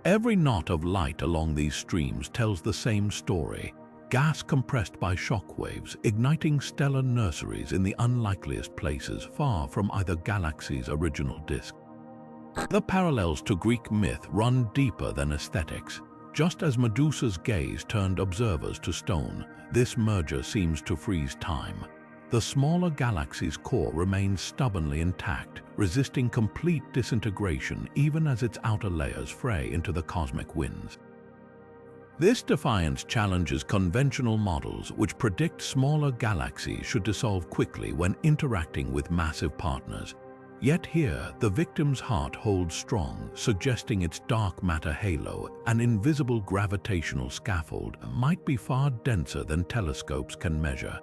Every knot of light along these streams tells the same story, gas compressed by shockwaves, igniting stellar nurseries in the unlikeliest places far from either galaxy's original disk. The parallels to Greek myth run deeper than aesthetics. Just as Medusa's gaze turned observers to stone, this merger seems to freeze time. The smaller galaxy's core remains stubbornly intact, resisting complete disintegration even as its outer layers fray into the cosmic winds. This defiance challenges conventional models which predict smaller galaxies should dissolve quickly when interacting with massive partners. Yet here, the victim's heart holds strong, suggesting its dark matter halo, an invisible gravitational scaffold, might be far denser than telescopes can measure.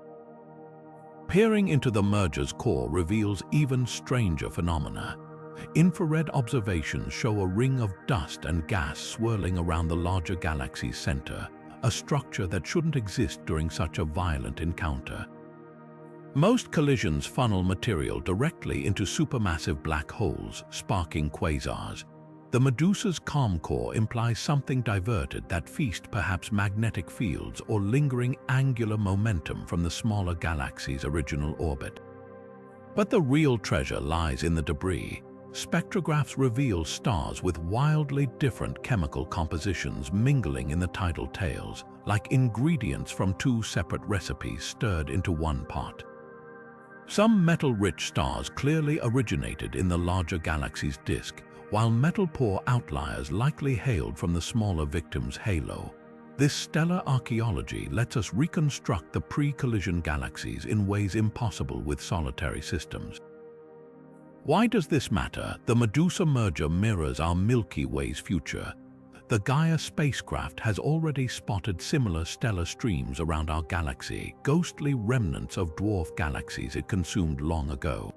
Peering into the merger's core reveals even stranger phenomena. Infrared observations show a ring of dust and gas swirling around the larger galaxy's center, a structure that shouldn't exist during such a violent encounter. Most collisions funnel material directly into supermassive black holes, sparking quasars. The Medusa's calm core implies something diverted that feast perhaps magnetic fields or lingering angular momentum from the smaller galaxy's original orbit. But the real treasure lies in the debris. Spectrographs reveal stars with wildly different chemical compositions mingling in the tidal tails, like ingredients from two separate recipes stirred into one pot. Some metal-rich stars clearly originated in the larger galaxy's disk, while metal-poor outliers likely hailed from the smaller victim's halo. This stellar archaeology lets us reconstruct the pre-collision galaxies in ways impossible with solitary systems. Why does this matter? The Medusa merger mirrors our Milky Way's future. The Gaia spacecraft has already spotted similar stellar streams around our galaxy, ghostly remnants of dwarf galaxies it consumed long ago.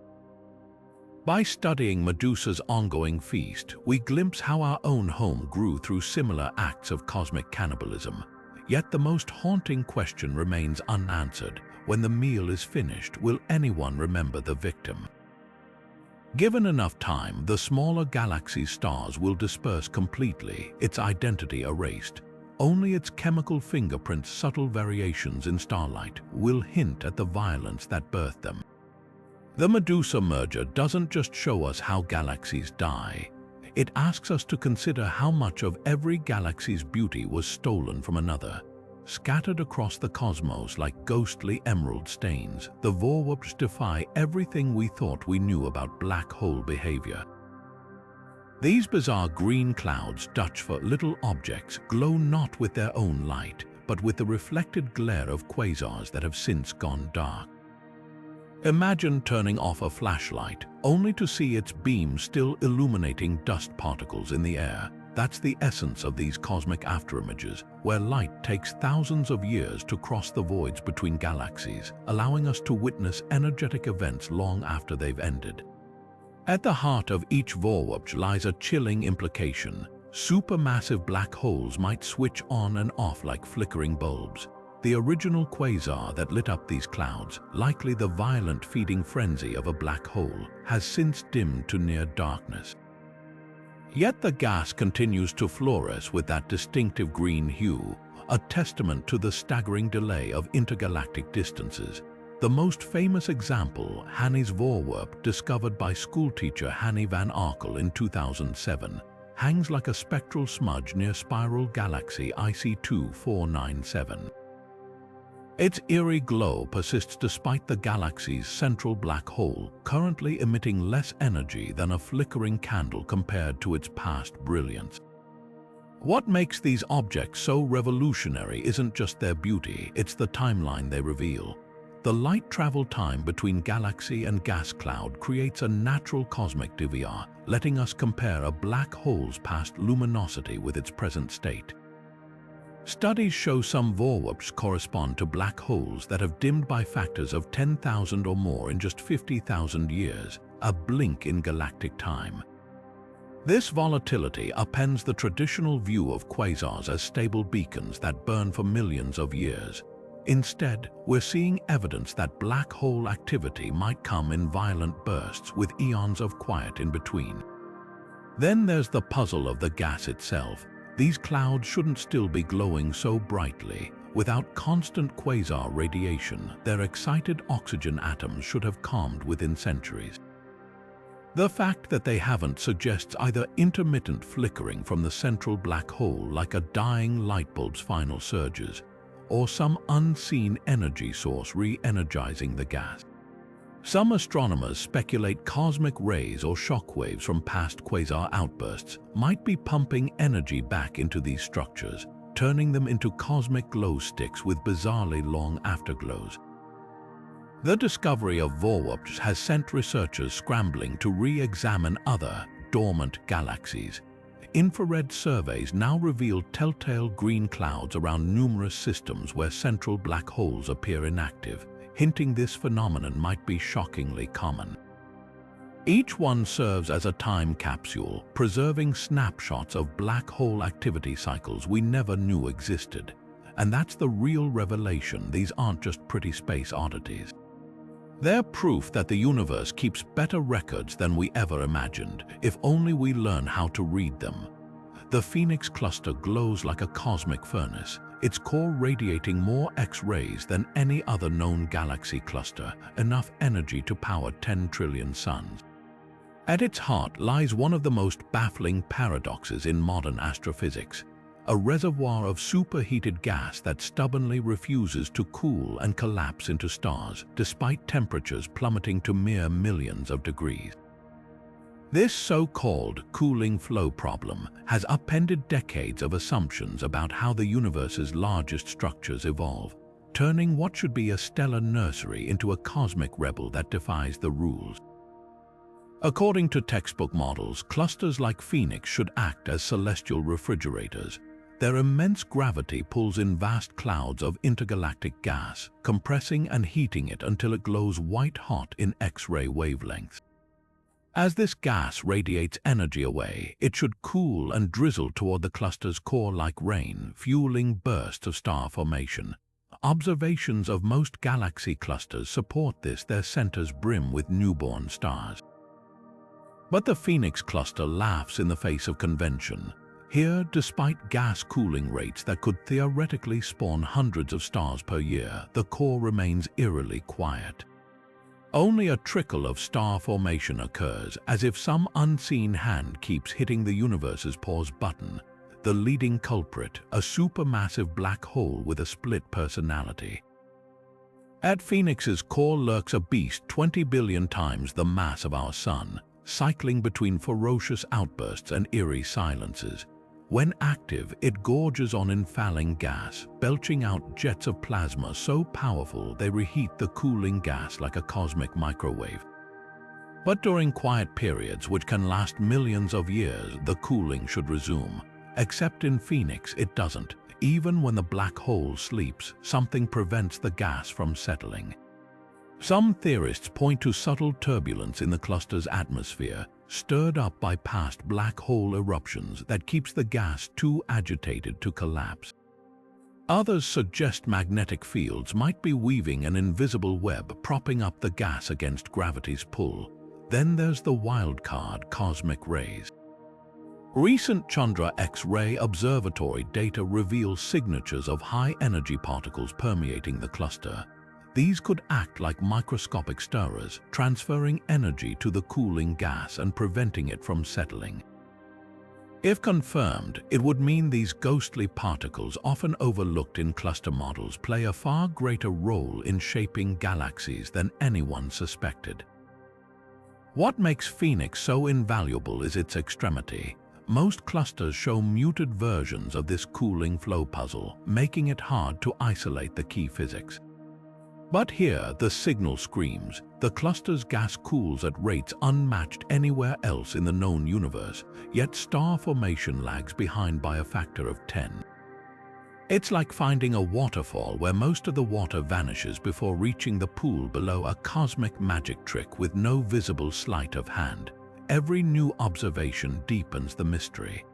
By studying Medusa's ongoing feast, we glimpse how our own home grew through similar acts of cosmic cannibalism. Yet the most haunting question remains unanswered. When the meal is finished, will anyone remember the victim? Given enough time, the smaller galaxy's stars will disperse completely, its identity erased. Only its chemical fingerprints, subtle variations in starlight, will hint at the violence that birthed them. The Medusa merger doesn't just show us how galaxies die. It asks us to consider how much of every galaxy's beauty was stolen from another. Scattered across the cosmos like ghostly emerald stains, the Vorwerps defy everything we thought we knew about black hole behavior. These bizarre green clouds, Dutch for little objects, glow not with their own light, but with the reflected glare of quasars that have since gone dark. Imagine turning off a flashlight, only to see its beam still illuminating dust particles in the air. That's the essence of these cosmic afterimages, where light takes thousands of years to cross the voids between galaxies, allowing us to witness energetic events long after they've ended. At the heart of each Vorwerp lies a chilling implication. Supermassive black holes might switch on and off like flickering bulbs. The original quasar that lit up these clouds, likely the violent feeding frenzy of a black hole, has since dimmed to near darkness. Yet the gas continues to fluoresce with that distinctive green hue, a testament to the staggering delay of intergalactic distances. The most famous example, Hanny's Vorwerp, discovered by schoolteacher Hanny van Arkel in 2007, hangs like a spectral smudge near spiral galaxy IC2497. Its eerie glow persists despite the galaxy's central black hole, currently emitting less energy than a flickering candle compared to its past brilliance. What makes these objects so revolutionary isn't just their beauty, it's the timeline they reveal. The light travel time between galaxy and gas cloud creates a natural cosmic deviation, letting us compare a black hole's past luminosity with its present state. Studies show some Vorwerps correspond to black holes that have dimmed by factors of 10,000 or more in just 50,000 years, a blink in galactic time. This volatility upends the traditional view of quasars as stable beacons that burn for millions of years. Instead, we're seeing evidence that black hole activity might come in violent bursts with eons of quiet in between. Then there's the puzzle of the gas itself. These clouds shouldn't still be glowing so brightly. Without constant quasar radiation, their excited oxygen atoms should have calmed within centuries. The fact that they haven't suggests either intermittent flickering from the central black hole like a dying light bulb's final surges, or some unseen energy source re-energizing the gas. Some astronomers speculate cosmic rays or shockwaves from past quasar outbursts might be pumping energy back into these structures, turning them into cosmic glow sticks with bizarrely long afterglows. The discovery of Vorwerps has sent researchers scrambling to re-examine other, dormant galaxies. Infrared surveys now reveal telltale green clouds around numerous systems where central black holes appear inactive, hinting this phenomenon might be shockingly common. Each one serves as a time capsule, preserving snapshots of black hole activity cycles we never knew existed. And that's the real revelation. These aren't just pretty space oddities. They're proof that the universe keeps better records than we ever imagined, if only we learn how to read them. The Phoenix cluster glows like a cosmic furnace, its core radiating more X-rays than any other known galaxy cluster, enough energy to power 10 trillion suns. At its heart lies one of the most baffling paradoxes in modern astrophysics, a reservoir of superheated gas that stubbornly refuses to cool and collapse into stars, despite temperatures plummeting to mere millions of degrees. This so-called cooling flow problem has upended decades of assumptions about how the universe's largest structures evolve, turning what should be a stellar nursery into a cosmic rebel that defies the rules. According to textbook models, clusters like Phoenix should act as celestial refrigerators. Their immense gravity pulls in vast clouds of intergalactic gas, compressing and heating it until it glows white-hot in X-ray wavelengths. As this gas radiates energy away, it should cool and drizzle toward the cluster's core like rain, fueling bursts of star formation. Observations of most galaxy clusters support this. Their centers brim with newborn stars. But the Phoenix cluster laughs in the face of convention. Here, despite gas cooling rates that could theoretically spawn hundreds of stars per year, the core remains eerily quiet. Only a trickle of star formation occurs, as if some unseen hand keeps hitting the universe's pause button. The leading culprit, a supermassive black hole with a split personality. At Phoenix's core lurks a beast 20 billion times the mass of our Sun, cycling between ferocious outbursts and eerie silences. When active, it gorges on infalling gas, belching out jets of plasma so powerful they reheat the cooling gas like a cosmic microwave. But during quiet periods, which can last millions of years, the cooling should resume. Except in Phoenix, it doesn't. Even when the black hole sleeps, something prevents the gas from settling. Some theorists point to subtle turbulence in the cluster's atmosphere, stirred up by past black hole eruptions that keeps the gas too agitated to collapse. Others suggest magnetic fields might be weaving an invisible web propping up the gas against gravity's pull. Then there's the wild card, cosmic rays. Recent Chandra X-ray observatory data reveals signatures of high-energy particles permeating the cluster. These could act like microscopic stirrers, transferring energy to the cooling gas and preventing it from settling. If confirmed, it would mean these ghostly particles, often overlooked in cluster models, play a far greater role in shaping galaxies than anyone suspected. What makes Phoenix so invaluable is its extremity. Most clusters show muted versions of this cooling flow puzzle, making it hard to isolate the key physics. But here, the signal screams. The cluster's gas cools at rates unmatched anywhere else in the known universe, yet star formation lags behind by a factor of 10. It's like finding a waterfall where most of the water vanishes before reaching the pool below, a cosmic magic trick with no visible sleight of hand. Every new observation deepens the mystery.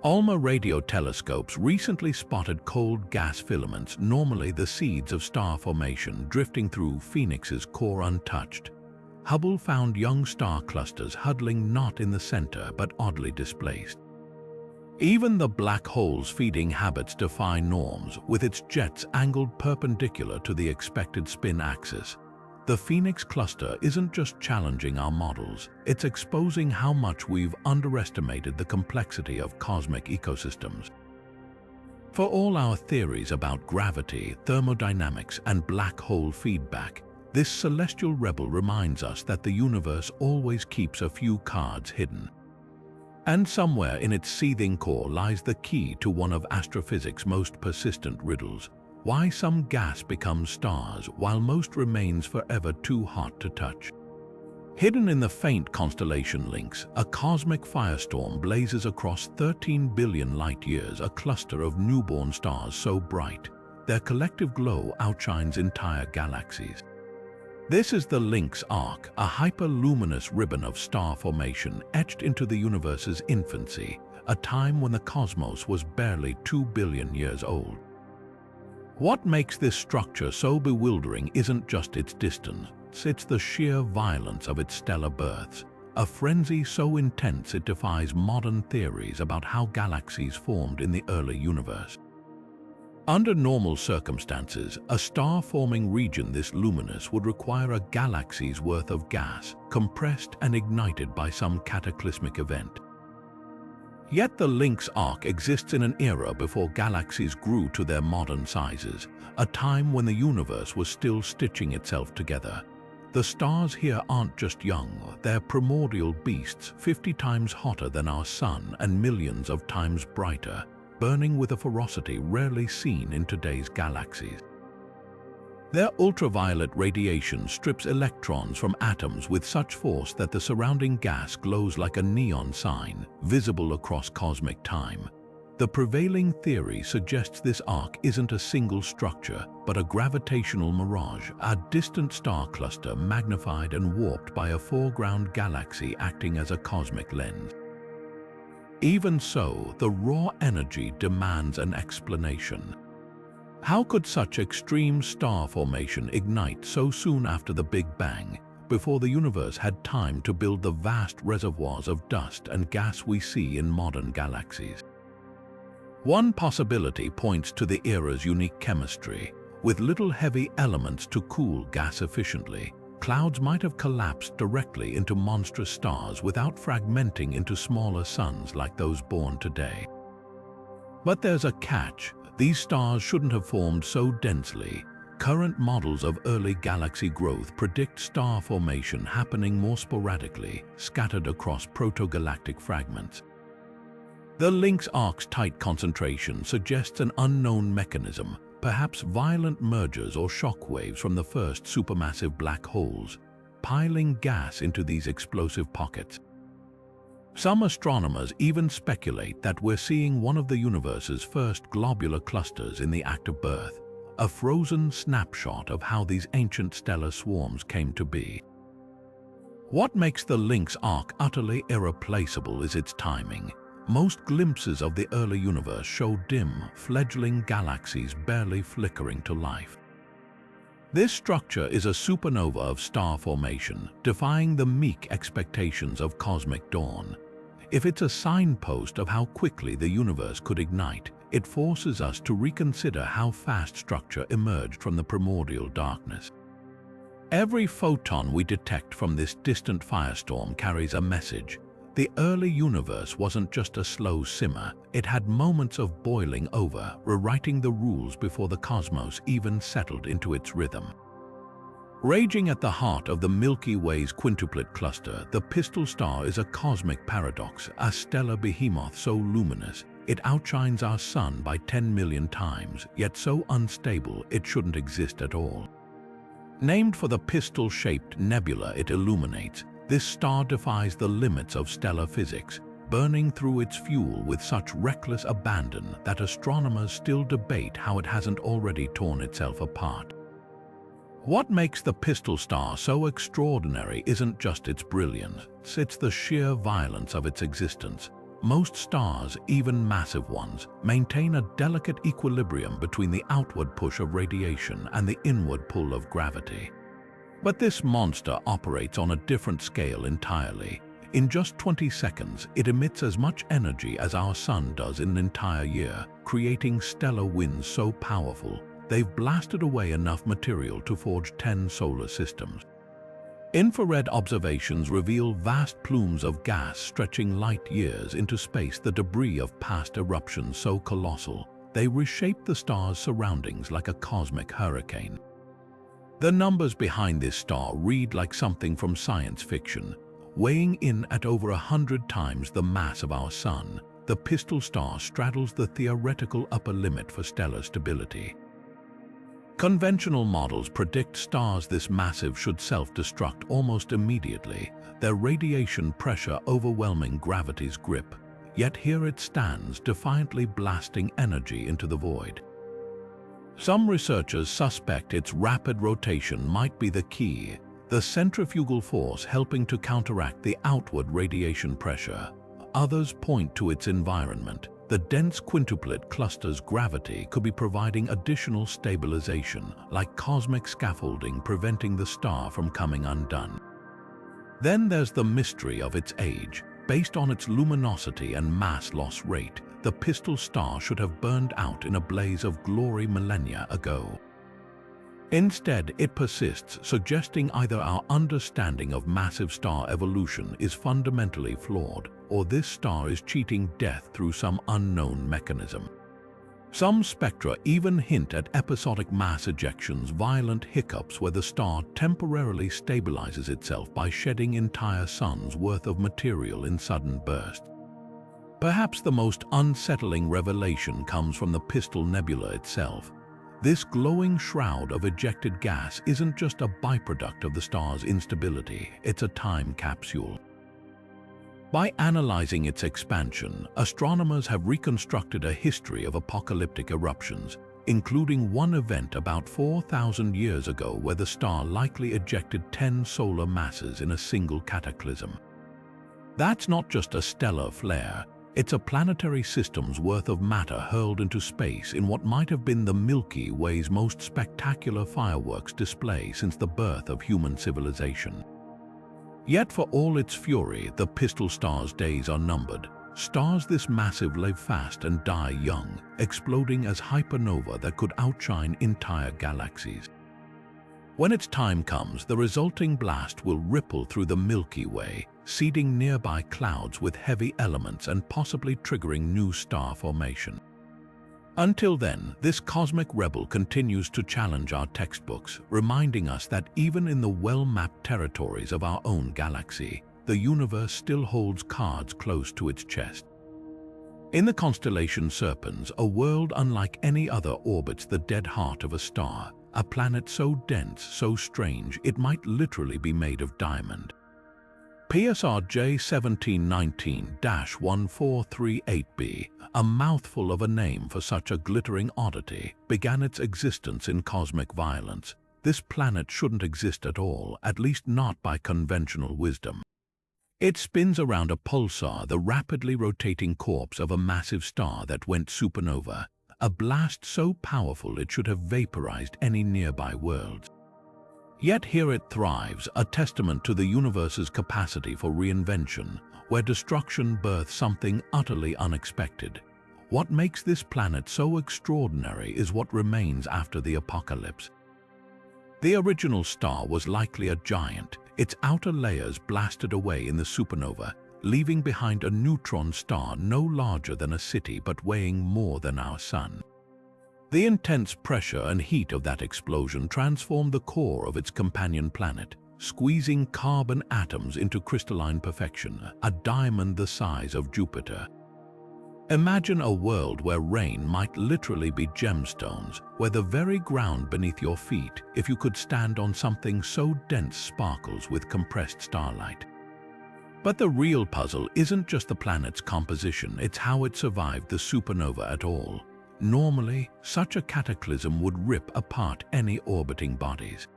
ALMA radio telescopes recently spotted cold gas filaments, normally the seeds of star formation, drifting through Phoenix's core untouched. Hubble found young star clusters huddling not in the center but oddly displaced. Even the black hole's feeding habits defy norms, with its jets angled perpendicular to the expected spin axis. The Phoenix cluster isn't just challenging our models, it's exposing how much we've underestimated the complexity of cosmic ecosystems. For all our theories about gravity, thermodynamics, and black hole feedback, this celestial rebel reminds us that the universe always keeps a few cards hidden. And somewhere in its seething core lies the key to one of astrophysics' most persistent riddles: why some gas becomes stars while most remains forever too hot to touch. Hidden in the faint constellation Lynx, a cosmic firestorm blazes across 13 billion light-years, a cluster of newborn stars so bright Their collective glow outshines entire galaxies. This is the Lynx Arc, a hyperluminous ribbon of star formation etched into the universe's infancy, a time when the cosmos was barely 2 billion years old. What makes this structure so bewildering isn't just its distance, it's the sheer violence of its stellar births, a frenzy so intense it defies modern theories about how galaxies formed in the early universe. Under normal circumstances, a star-forming region this luminous would require a galaxy's worth of gas, compressed and ignited by some cataclysmic event. Yet the Lynx Arc exists in an era before galaxies grew to their modern sizes, a time when the universe was still stitching itself together. The stars here aren't just young, they're primordial beasts 50 times hotter than our sun and millions of times brighter, burning with a ferocity rarely seen in today's galaxies. Their ultraviolet radiation strips electrons from atoms with such force that the surrounding gas glows like a neon sign, visible across cosmic time. The prevailing theory suggests this arc isn't a single structure, but a gravitational mirage, a distant star cluster magnified and warped by a foreground galaxy acting as a cosmic lens. Even so, the raw energy demands an explanation. How could such extreme star formation ignite so soon after the Big Bang, before the universe had time to build the vast reservoirs of dust and gas we see in modern galaxies? One possibility points to the era's unique chemistry. With little heavy elements to cool gas efficiently, clouds might have collapsed directly into monstrous stars without fragmenting into smaller suns like those born today. But there's a catch. These stars shouldn't have formed so densely. Current models of early galaxy growth predict star formation happening more sporadically, scattered across protogalactic fragments. The Lynx Arc's tight concentration suggests an unknown mechanism, perhaps violent mergers or shock waves from the first supermassive black holes, piling gas into these explosive pockets. Some astronomers even speculate that we're seeing one of the universe's first globular clusters in the act of birth, a frozen snapshot of how these ancient stellar swarms came to be. What makes the Lynx Arc utterly irreplaceable is its timing. Most glimpses of the early universe show dim, fledgling galaxies barely flickering to life. This structure is a supernova of star formation, defying the meek expectations of cosmic dawn. If it's a signpost of how quickly the universe could ignite, it forces us to reconsider how fast structure emerged from the primordial darkness. Every photon we detect from this distant firestorm carries a message. The early universe wasn't just a slow simmer, it had moments of boiling over, rewriting the rules before the cosmos even settled into its rhythm. Raging at the heart of the Milky Way's quintuplet cluster, the Pistol Star is a cosmic paradox, a stellar behemoth so luminous, it outshines our sun by 10 million times, yet so unstable it shouldn't exist at all. Named for the pistol-shaped nebula it illuminates, this star defies the limits of stellar physics, burning through its fuel with such reckless abandon that astronomers still debate how it hasn't already torn itself apart. What makes the Pistol Star so extraordinary isn't just its brilliance, it's the sheer violence of its existence. Most stars, even massive ones, maintain a delicate equilibrium between the outward push of radiation and the inward pull of gravity. But this monster operates on a different scale entirely. In just 20 seconds, it emits as much energy as our sun does in an entire year, creating stellar winds so powerful, they've blasted away enough material to forge 10 solar systems. Infrared observations reveal vast plumes of gas stretching light years into space, the debris of past eruptions so colossal, they reshape the star's surroundings like a cosmic hurricane. The numbers behind this star read like something from science fiction. Weighing in at over 100 times the mass of our sun, the Pistol Star straddles the theoretical upper limit for stellar stability. Conventional models predict stars this massive should self-destruct almost immediately, their radiation pressure overwhelming gravity's grip. Yet here it stands, defiantly blasting energy into the void. Some researchers suspect its rapid rotation might be the key, the centrifugal force helping to counteract the outward radiation pressure. Others point to its environment. The dense quintuplet cluster's gravity could be providing additional stabilization, like cosmic scaffolding preventing the star from coming undone. Then there's the mystery of its age. Based on its luminosity and mass loss rate, the pistol star should have burned out in a blaze of glory millennia ago. Instead, it persists, suggesting either our understanding of massive star evolution is fundamentally flawed, or this star is cheating death through some unknown mechanism. Some spectra even hint at episodic mass ejections, violent hiccups where the star temporarily stabilizes itself by shedding entire suns' worth of material in sudden bursts. Perhaps the most unsettling revelation comes from the Pistol Nebula itself. This glowing shroud of ejected gas isn't just a byproduct of the star's instability, it's a time capsule. By analyzing its expansion, astronomers have reconstructed a history of apocalyptic eruptions, including one event about 4,000 years ago where the star likely ejected 10 solar masses in a single cataclysm. That's not just a stellar flare, it's a planetary system's worth of matter hurled into space in what might have been the Milky Way's most spectacular fireworks display since the birth of human civilization. Yet for all its fury, the Pistol Star's days are numbered. Stars this massive live fast and die young, exploding as hypernova that could outshine entire galaxies. When its time comes, the resulting blast will ripple through the Milky Way, seeding nearby clouds with heavy elements and possibly triggering new star formation. Until then, this cosmic rebel continues to challenge our textbooks, reminding us that even in the well-mapped territories of our own galaxy, the universe still holds cards close to its chest. In the constellation Serpens, a world unlike any other orbits the dead heart of a star, a planet so dense, so strange, it might literally be made of diamond. PSR J1719-1438b, a mouthful of a name for such a glittering oddity, began its existence in cosmic violence. This planet shouldn't exist at all, at least not by conventional wisdom. It spins around a pulsar, the rapidly rotating corpse of a massive star that went supernova, a blast so powerful it should have vaporized any nearby worlds. Yet here it thrives, a testament to the universe's capacity for reinvention, where destruction births something utterly unexpected. What makes this planet so extraordinary is what remains after the apocalypse. The original star was likely a giant, its outer layers blasted away in the supernova, leaving behind a neutron star no larger than a city but weighing more than our sun. The intense pressure and heat of that explosion transformed the core of its companion planet, squeezing carbon atoms into crystalline perfection, a diamond the size of Jupiter. Imagine a world where rain might literally be gemstones, where the very ground beneath your feet, if you could stand on something so dense, sparkles with compressed starlight. But the real puzzle isn't just the planet's composition, it's how it survived the supernova at all. Normally, such a cataclysm would rip apart any orbiting bodies.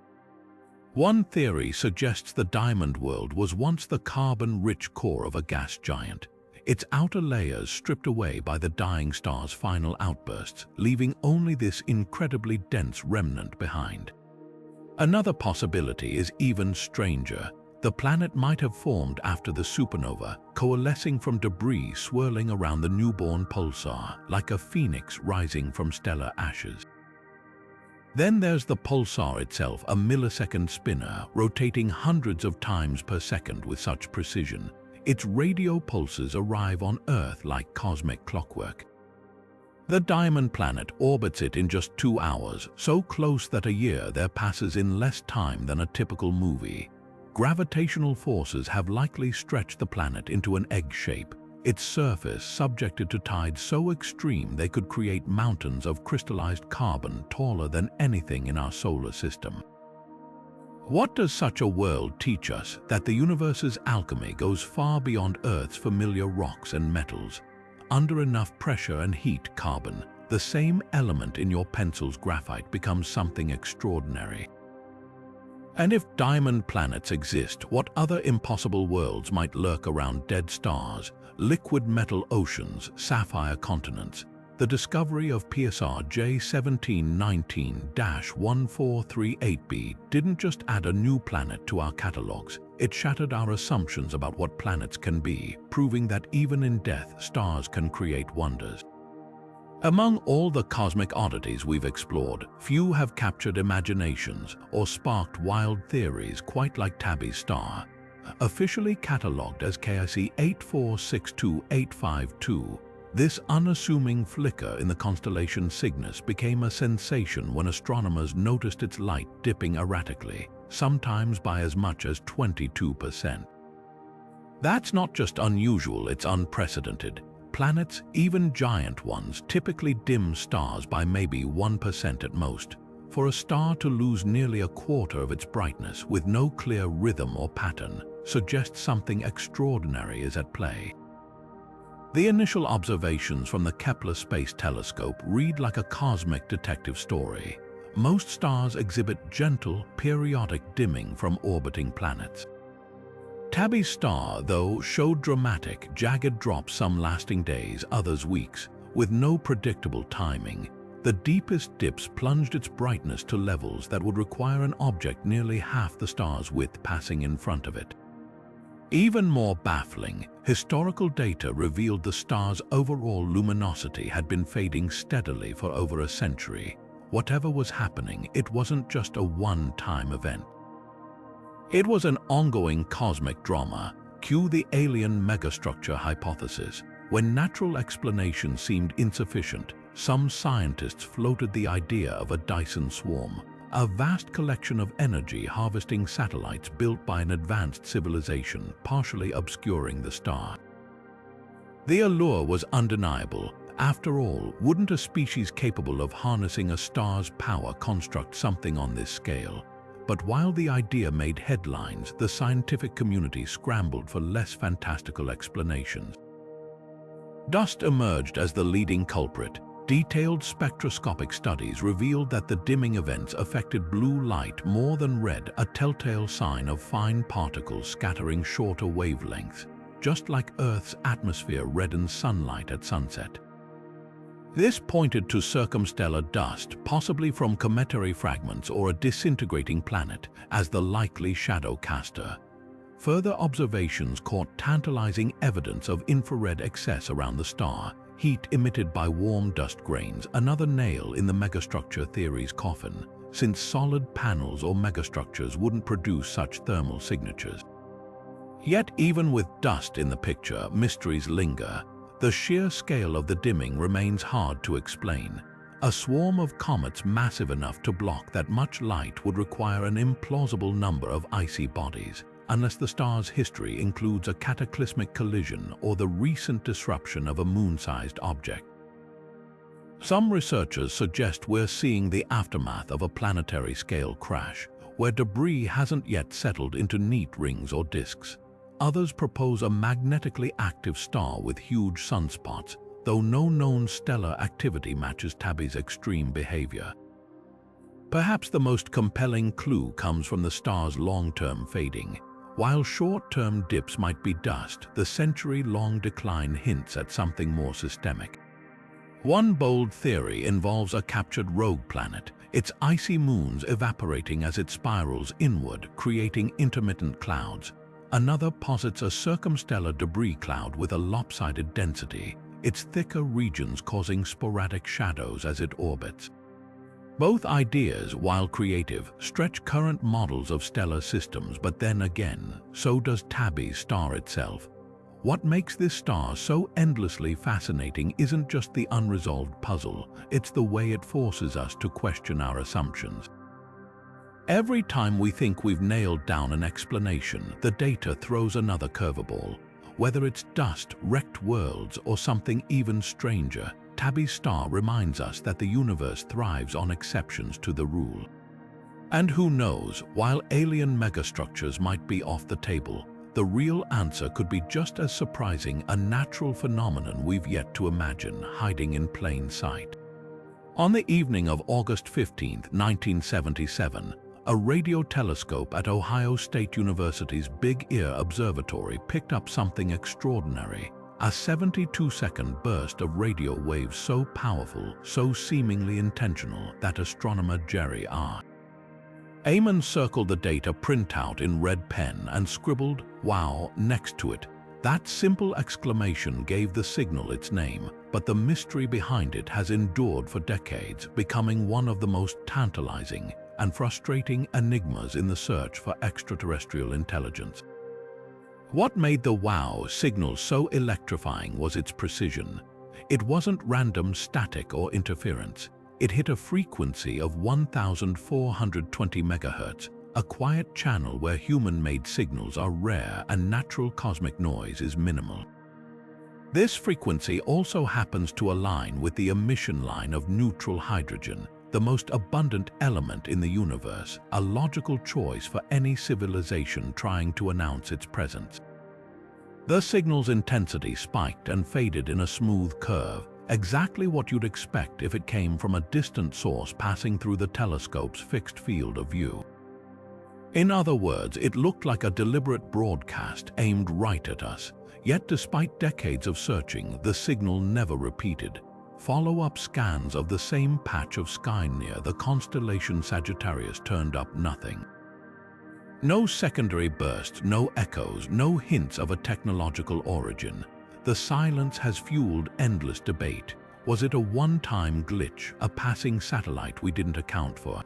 One theory suggests the diamond world was once the carbon-rich core of a gas giant, its outer layers stripped away by the dying star's final outbursts, leaving only this incredibly dense remnant behind. Another possibility is even stranger. The planet might have formed after the supernova, coalescing from debris swirling around the newborn pulsar, like a phoenix rising from stellar ashes. Then there's the pulsar itself, a millisecond spinner, rotating hundreds of times per second with such precision. Its radio pulses arrive on Earth like cosmic clockwork. The diamond planet orbits it in just 2 hours, so close that a year there passes in less time than a typical movie. Gravitational forces have likely stretched the planet into an egg shape, its surface subjected to tides so extreme they could create mountains of crystallized carbon taller than anything in our solar system. What does such a world teach us? That the universe's alchemy goes far beyond Earth's familiar rocks and metals. Under enough pressure and heat, carbon, the same element in your pencil's graphite becomes something extraordinary. And if diamond planets exist, what other impossible worlds might lurk around dead stars, liquid metal oceans, sapphire continents? The discovery of PSR J1719-1438b didn't just add a new planet to our catalogs, it shattered our assumptions about what planets can be, proving that even in death, stars can create wonders. Among all the cosmic oddities we've explored, few have captured imaginations or sparked wild theories quite like Tabby's star. Officially catalogued as KIC 8462852, this unassuming flicker in the constellation Cygnus became a sensation when astronomers noticed its light dipping erratically, sometimes by as much as 22%. That's not just unusual, it's unprecedented. Planets, even giant ones, typically dim stars by maybe 1% at most. For a star to lose nearly a quarter of its brightness with no clear rhythm or pattern suggests something extraordinary is at play. The initial observations from the Kepler Space Telescope read like a cosmic detective story. Most stars exhibit gentle, periodic dimming from orbiting planets. Tabby's star, though, showed dramatic, jagged drops, some lasting days, others weeks, with no predictable timing. The deepest dips plunged its brightness to levels that would require an object nearly half the star's width passing in front of it. Even more baffling, historical data revealed the star's overall luminosity had been fading steadily for over a century. Whatever was happening, it wasn't just a one-time event. It was an ongoing cosmic drama. Cue the alien megastructure hypothesis. When natural explanation seemed insufficient, some scientists floated the idea of a Dyson swarm, a vast collection of energy harvesting satellites built by an advanced civilization, partially obscuring the star. The allure was undeniable. After all, wouldn't a species capable of harnessing a star's power construct something on this scale? But while the idea made headlines, the scientific community scrambled for less fantastical explanations. Dust emerged as the leading culprit. Detailed spectroscopic studies revealed that the dimming events affected blue light more than red, a telltale sign of fine particles scattering shorter wavelengths, just like Earth's atmosphere reddens sunlight at sunset. This pointed to circumstellar dust, possibly from cometary fragments or a disintegrating planet, as the likely shadow caster. Further observations caught tantalizing evidence of infrared excess around the star, heat emitted by warm dust grains, another nail in the megastructure theory's coffin, since solid panels or megastructures wouldn't produce such thermal signatures. Yet even with dust in the picture, mysteries linger. The sheer scale of the dimming remains hard to explain. A swarm of comets massive enough to block that much light would require an implausible number of icy bodies, unless the star's history includes a cataclysmic collision or the recent disruption of a moon-sized object. Some researchers suggest we're seeing the aftermath of a planetary-scale crash, where debris hasn't yet settled into neat rings or disks. Others propose a magnetically active star with huge sunspots, though no known stellar activity matches Tabby's extreme behavior. Perhaps the most compelling clue comes from the star's long-term fading. While short-term dips might be dust, the century-long decline hints at something more systemic. One bold theory involves a captured rogue planet, its icy moons evaporating as it spirals inward, creating intermittent clouds. Another posits a circumstellar debris cloud with a lopsided density, its thicker regions causing sporadic shadows as it orbits. Both ideas, while creative, stretch current models of stellar systems, but then again, so does Tabby's star itself. What makes this star so endlessly fascinating isn't just the unresolved puzzle, it's the way it forces us to question our assumptions. Every time we think we've nailed down an explanation, the data throws another curveball. Whether it's dust, wrecked worlds, or something even stranger, Tabby's star reminds us that the universe thrives on exceptions to the rule. And who knows, while alien megastructures might be off the table, the real answer could be just as surprising, a natural phenomenon we've yet to imagine, hiding in plain sight. On the evening of August 15, 1977, a radio telescope at Ohio State University's Big Ear Observatory picked up something extraordinary, a 72-second burst of radio waves so powerful, so seemingly intentional, that astronomer Jerry R. Amon circled the data printout in red pen and scribbled "Wow" next to it. That simple exclamation gave the signal its name, but the mystery behind it has endured for decades, becoming one of the most tantalizing and frustrating enigmas in the search for extraterrestrial intelligence. What made the "wow" signal so electrifying was its precision. It wasn't random static or interference. It hit a frequency of 1,420 MHz, a quiet channel where human-made signals are rare and natural cosmic noise is minimal. This frequency also happens to align with the emission line of neutral hydrogen, the most abundant element in the universe, a logical choice for any civilization trying to announce its presence. The signal's intensity spiked and faded in a smooth curve, exactly what you'd expect if it came from a distant source passing through the telescope's fixed field of view. In other words, it looked like a deliberate broadcast aimed right at us. Yet despite decades of searching, the signal never repeated. Follow-up scans of the same patch of sky near the constellation Sagittarius turned up nothing. No secondary burst, no echoes, no hints of a technological origin. The silence has fueled endless debate. Was it a one-time glitch, a passing satellite we didn't account for?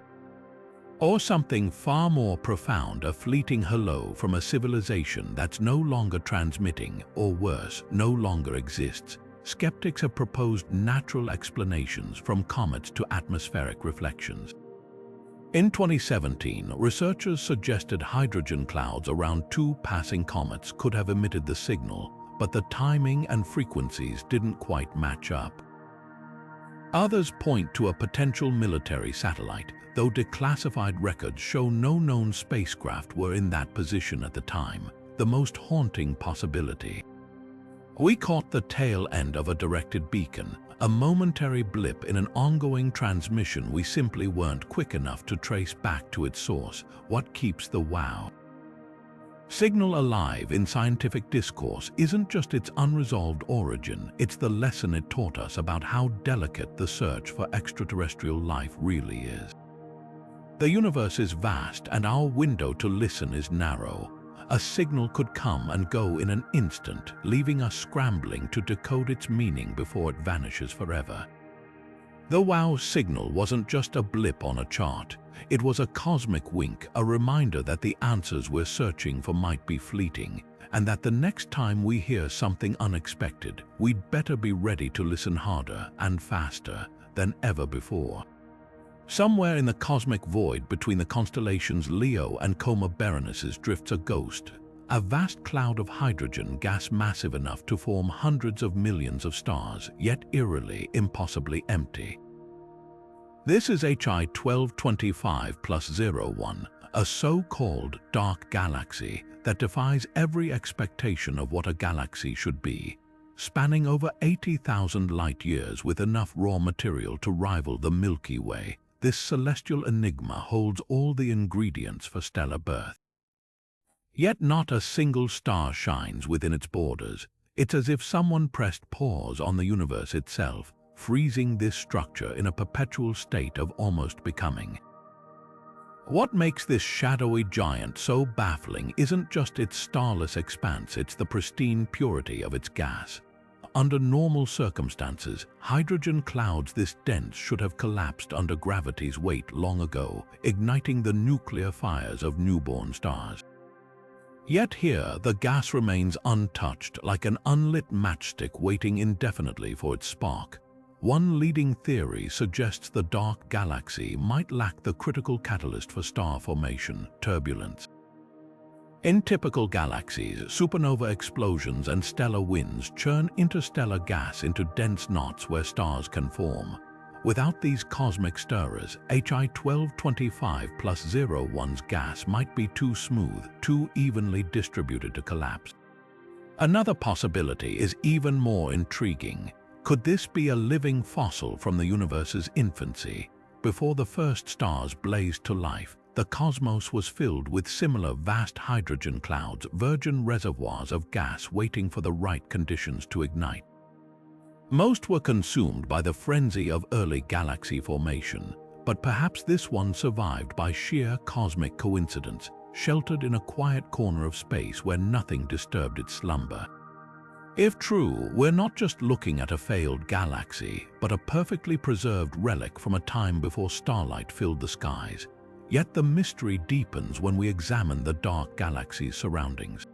Or something far more profound, a fleeting hello from a civilization that's no longer transmitting, or worse, no longer exists? Skeptics have proposed natural explanations, from comets to atmospheric reflections. In 2017, researchers suggested hydrogen clouds around two passing comets could have emitted the signal, but the timing and frequencies didn't quite match up. Others point to a potential military satellite, though declassified records show no known spacecraft were in that position at the time, the most haunting possibility. We caught the tail end of a directed beacon, a momentary blip in an ongoing transmission we simply weren't quick enough to trace back to its source. What keeps the wow signal alive in scientific discourse isn't just its unresolved origin, it's the lesson it taught us about how delicate the search for extraterrestrial life really is. The universe is vast and our window to listen is narrow. A signal could come and go in an instant, leaving us scrambling to decode its meaning before it vanishes forever. The wow signal wasn't just a blip on a chart. It was a cosmic wink, a reminder that the answers we're searching for might be fleeting, and that the next time we hear something unexpected, we'd better be ready to listen harder and faster than ever before. Somewhere in the cosmic void between the constellations Leo and Coma Berenices drifts a ghost, a vast cloud of hydrogen gas massive enough to form hundreds of millions of stars, yet eerily, impossibly empty. This is HI 1225+01, a so-called dark galaxy that defies every expectation of what a galaxy should be, spanning over 80,000 light-years with enough raw material to rival the Milky Way. This celestial enigma holds all the ingredients for stellar birth. Yet not a single star shines within its borders. It's as if someone pressed pause on the universe itself, freezing this structure in a perpetual state of almost becoming. What makes this shadowy giant so baffling isn't just its starless expanse, it's the pristine purity of its gas. Under normal circumstances, hydrogen clouds this dense should have collapsed under gravity's weight long ago, igniting the nuclear fires of newborn stars. Yet here, the gas remains untouched, like an unlit matchstick waiting indefinitely for its spark. One leading theory suggests the dark galaxy might lack the critical catalyst for star formation: turbulence. In typical galaxies, supernova explosions and stellar winds churn interstellar gas into dense knots where stars can form. Without these cosmic stirrers, HI 1225+01's gas might be too smooth, too evenly distributed to collapse. Another possibility is even more intriguing. Could this be a living fossil from the universe's infancy? Before the first stars blazed to life, the cosmos was filled with similar vast hydrogen clouds, virgin reservoirs of gas waiting for the right conditions to ignite. Most were consumed by the frenzy of early galaxy formation, but perhaps this one survived by sheer cosmic coincidence, sheltered in a quiet corner of space where nothing disturbed its slumber. If true, we're not just looking at a failed galaxy, but a perfectly preserved relic from a time before starlight filled the skies. Yet the mystery deepens when we examine the dark galaxy's surroundings.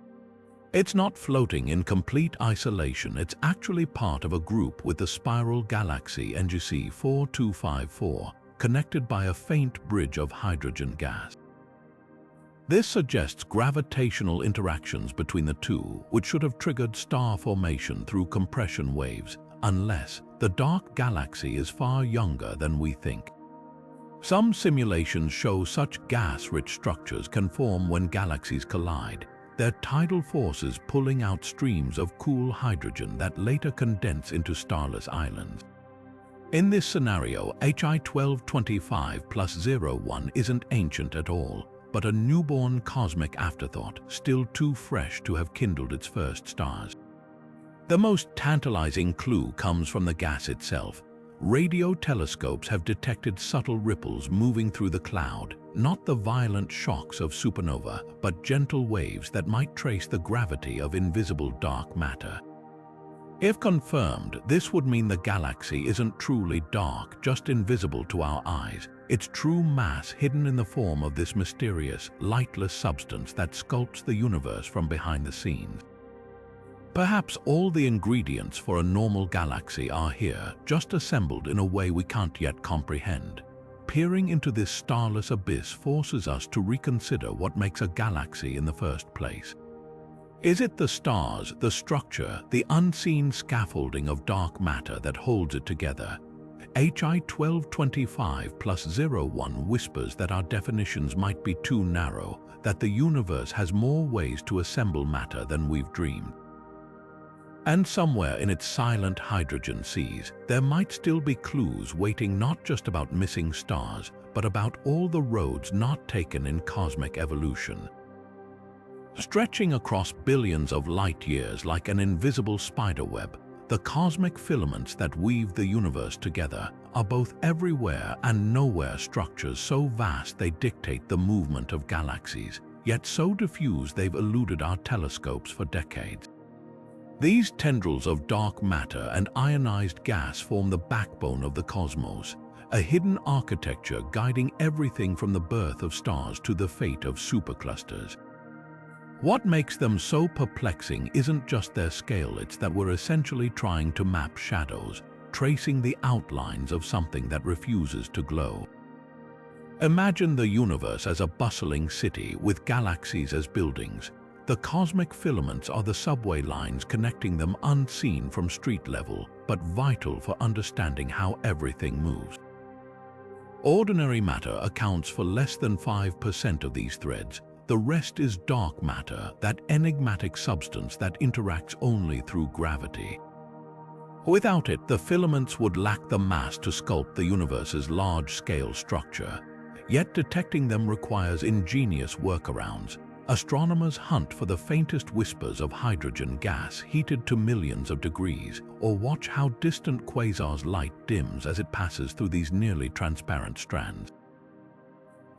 It's not floating in complete isolation, it's actually part of a group with the spiral galaxy NGC 4254, connected by a faint bridge of hydrogen gas. This suggests gravitational interactions between the two, which should have triggered star formation through compression waves, unless the dark galaxy is far younger than we think. Some simulations show such gas-rich structures can form when galaxies collide, their tidal forces pulling out streams of cool hydrogen that later condense into starless islands. In this scenario, HI 1225+01 isn't ancient at all, but a newborn cosmic afterthought, still too fresh to have kindled its first stars. The most tantalizing clue comes from the gas itself. Radio telescopes have detected subtle ripples moving through the cloud, not the violent shocks of supernova, but gentle waves that might trace the gravity of invisible dark matter. If confirmed, this would mean the galaxy isn't truly dark, just invisible to our eyes. Its true mass hidden in the form of this mysterious, lightless substance that sculpts the universe from behind the scenes. Perhaps all the ingredients for a normal galaxy are here, just assembled in a way we can't yet comprehend. Peering into this starless abyss forces us to reconsider what makes a galaxy in the first place. Is it the stars, the structure, the unseen scaffolding of dark matter that holds it together? HI 1225+01 whispers that our definitions might be too narrow, that the universe has more ways to assemble matter than we've dreamed. And somewhere in its silent hydrogen seas, there might still be clues waiting, not just about missing stars, but about all the roads not taken in cosmic evolution. Stretching across billions of light years like an invisible spiderweb, the cosmic filaments that weave the universe together are both everywhere and nowhere structures so vast they dictate the movement of galaxies, yet so diffuse they've eluded our telescopes for decades. These tendrils of dark matter and ionized gas form the backbone of the cosmos, a hidden architecture guiding everything from the birth of stars to the fate of superclusters. What makes them so perplexing isn't just their scale, it's that we're essentially trying to map shadows, tracing the outlines of something that refuses to glow. Imagine the universe as a bustling city with galaxies as buildings. The cosmic filaments are the subway lines connecting them, unseen from street level, but vital for understanding how everything moves. Ordinary matter accounts for less than 5% of these threads. The rest is dark matter, that enigmatic substance that interacts only through gravity. Without it, the filaments would lack the mass to sculpt the universe's large-scale structure. Yet detecting them requires ingenious workarounds. Astronomers hunt for the faintest whispers of hydrogen gas heated to millions of degrees, or watch how distant quasars' light dims as it passes through these nearly transparent strands.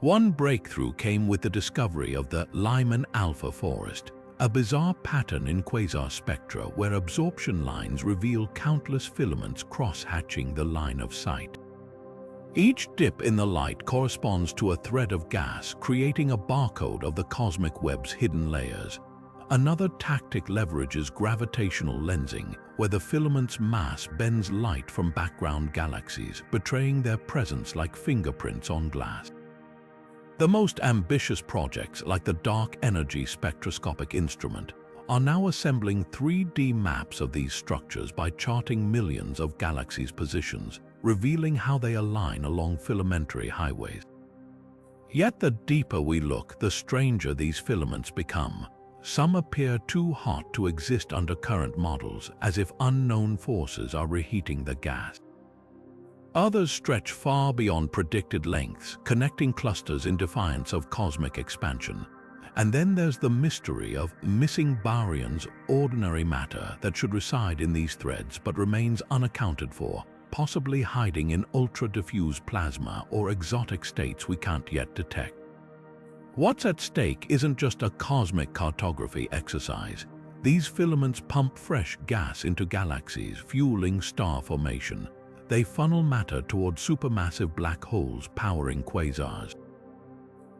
One breakthrough came with the discovery of the Lyman Alpha Forest, a bizarre pattern in quasar spectra where absorption lines reveal countless filaments cross-hatching the line of sight. Each dip in the light corresponds to a thread of gas, creating a barcode of the cosmic web's hidden layers. Another tactic leverages gravitational lensing, where the filament's mass bends light from background galaxies, betraying their presence like fingerprints on glass. The most ambitious projects, like the Dark Energy Spectroscopic Instrument, are now assembling 3D maps of these structures by charting millions of galaxies' positions, revealing how they align along filamentary highways. Yet the deeper we look, the stranger these filaments become. Some appear too hot to exist under current models, as if unknown forces are reheating the gas. Others stretch far beyond predicted lengths, connecting clusters in defiance of cosmic expansion. And then there's the mystery of missing baryons, ordinary matter that should reside in these threads but remains unaccounted for, possibly hiding in ultra-diffuse plasma or exotic states we can't yet detect. What's at stake isn't just a cosmic cartography exercise. These filaments pump fresh gas into galaxies, fueling star formation. They funnel matter toward supermassive black holes powering quasars.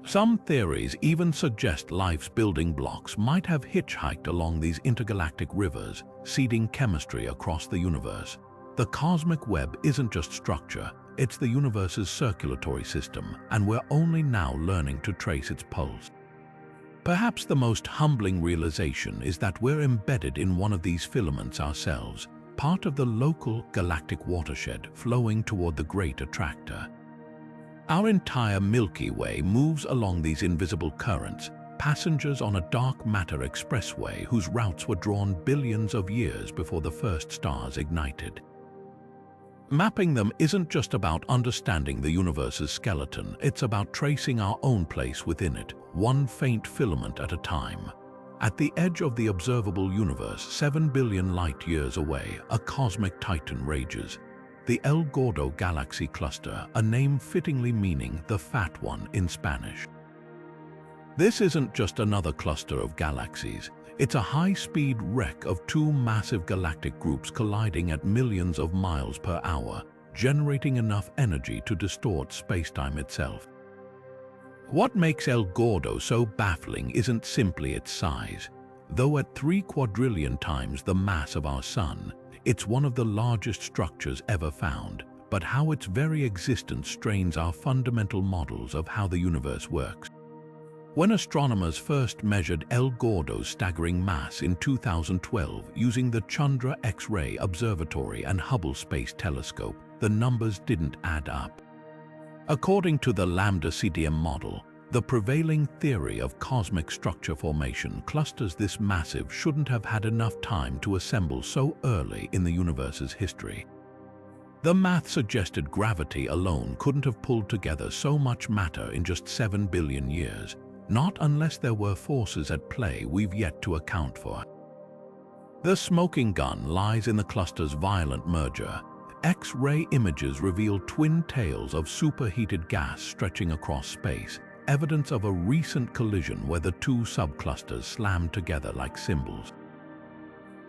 Some theories even suggest life's building blocks might have hitchhiked along these intergalactic rivers, seeding chemistry across the universe. The cosmic web isn't just structure, it's the universe's circulatory system, and we're only now learning to trace its pulse. Perhaps the most humbling realization is that we're embedded in one of these filaments ourselves, part of the local galactic watershed flowing toward the Great Attractor. Our entire Milky Way moves along these invisible currents, passengers on a dark matter expressway whose routes were drawn billions of years before the first stars ignited. Mapping them isn't just about understanding the universe's skeleton, it's about tracing our own place within it, one faint filament at a time. At the edge of the observable universe, 7 billion light-years away, a cosmic titan rages. The El Gordo galaxy cluster, a name fittingly meaning the fat one in Spanish. This isn't just another cluster of galaxies. It's a high-speed wreck of two massive galactic groups colliding at millions of miles per hour, generating enough energy to distort space-time itself. What makes El Gordo so baffling isn't simply its size. Though at 3 quadrillion times the mass of our Sun, it's one of the largest structures ever found, but how its very existence strains our fundamental models of how the universe works. When astronomers first measured El Gordo's staggering mass in 2012 using the Chandra X-ray Observatory and Hubble Space Telescope, the numbers didn't add up. According to the Lambda CDM model, the prevailing theory of cosmic structure formation, clusters this massive shouldn't have had enough time to assemble so early in the universe's history. The math suggested gravity alone couldn't have pulled together so much matter in just 7 billion years, not unless there were forces at play we've yet to account for. The smoking gun lies in the cluster's violent merger. X-ray images reveal twin tails of superheated gas stretching across space, evidence of a recent collision where the two subclusters slammed together like cymbals.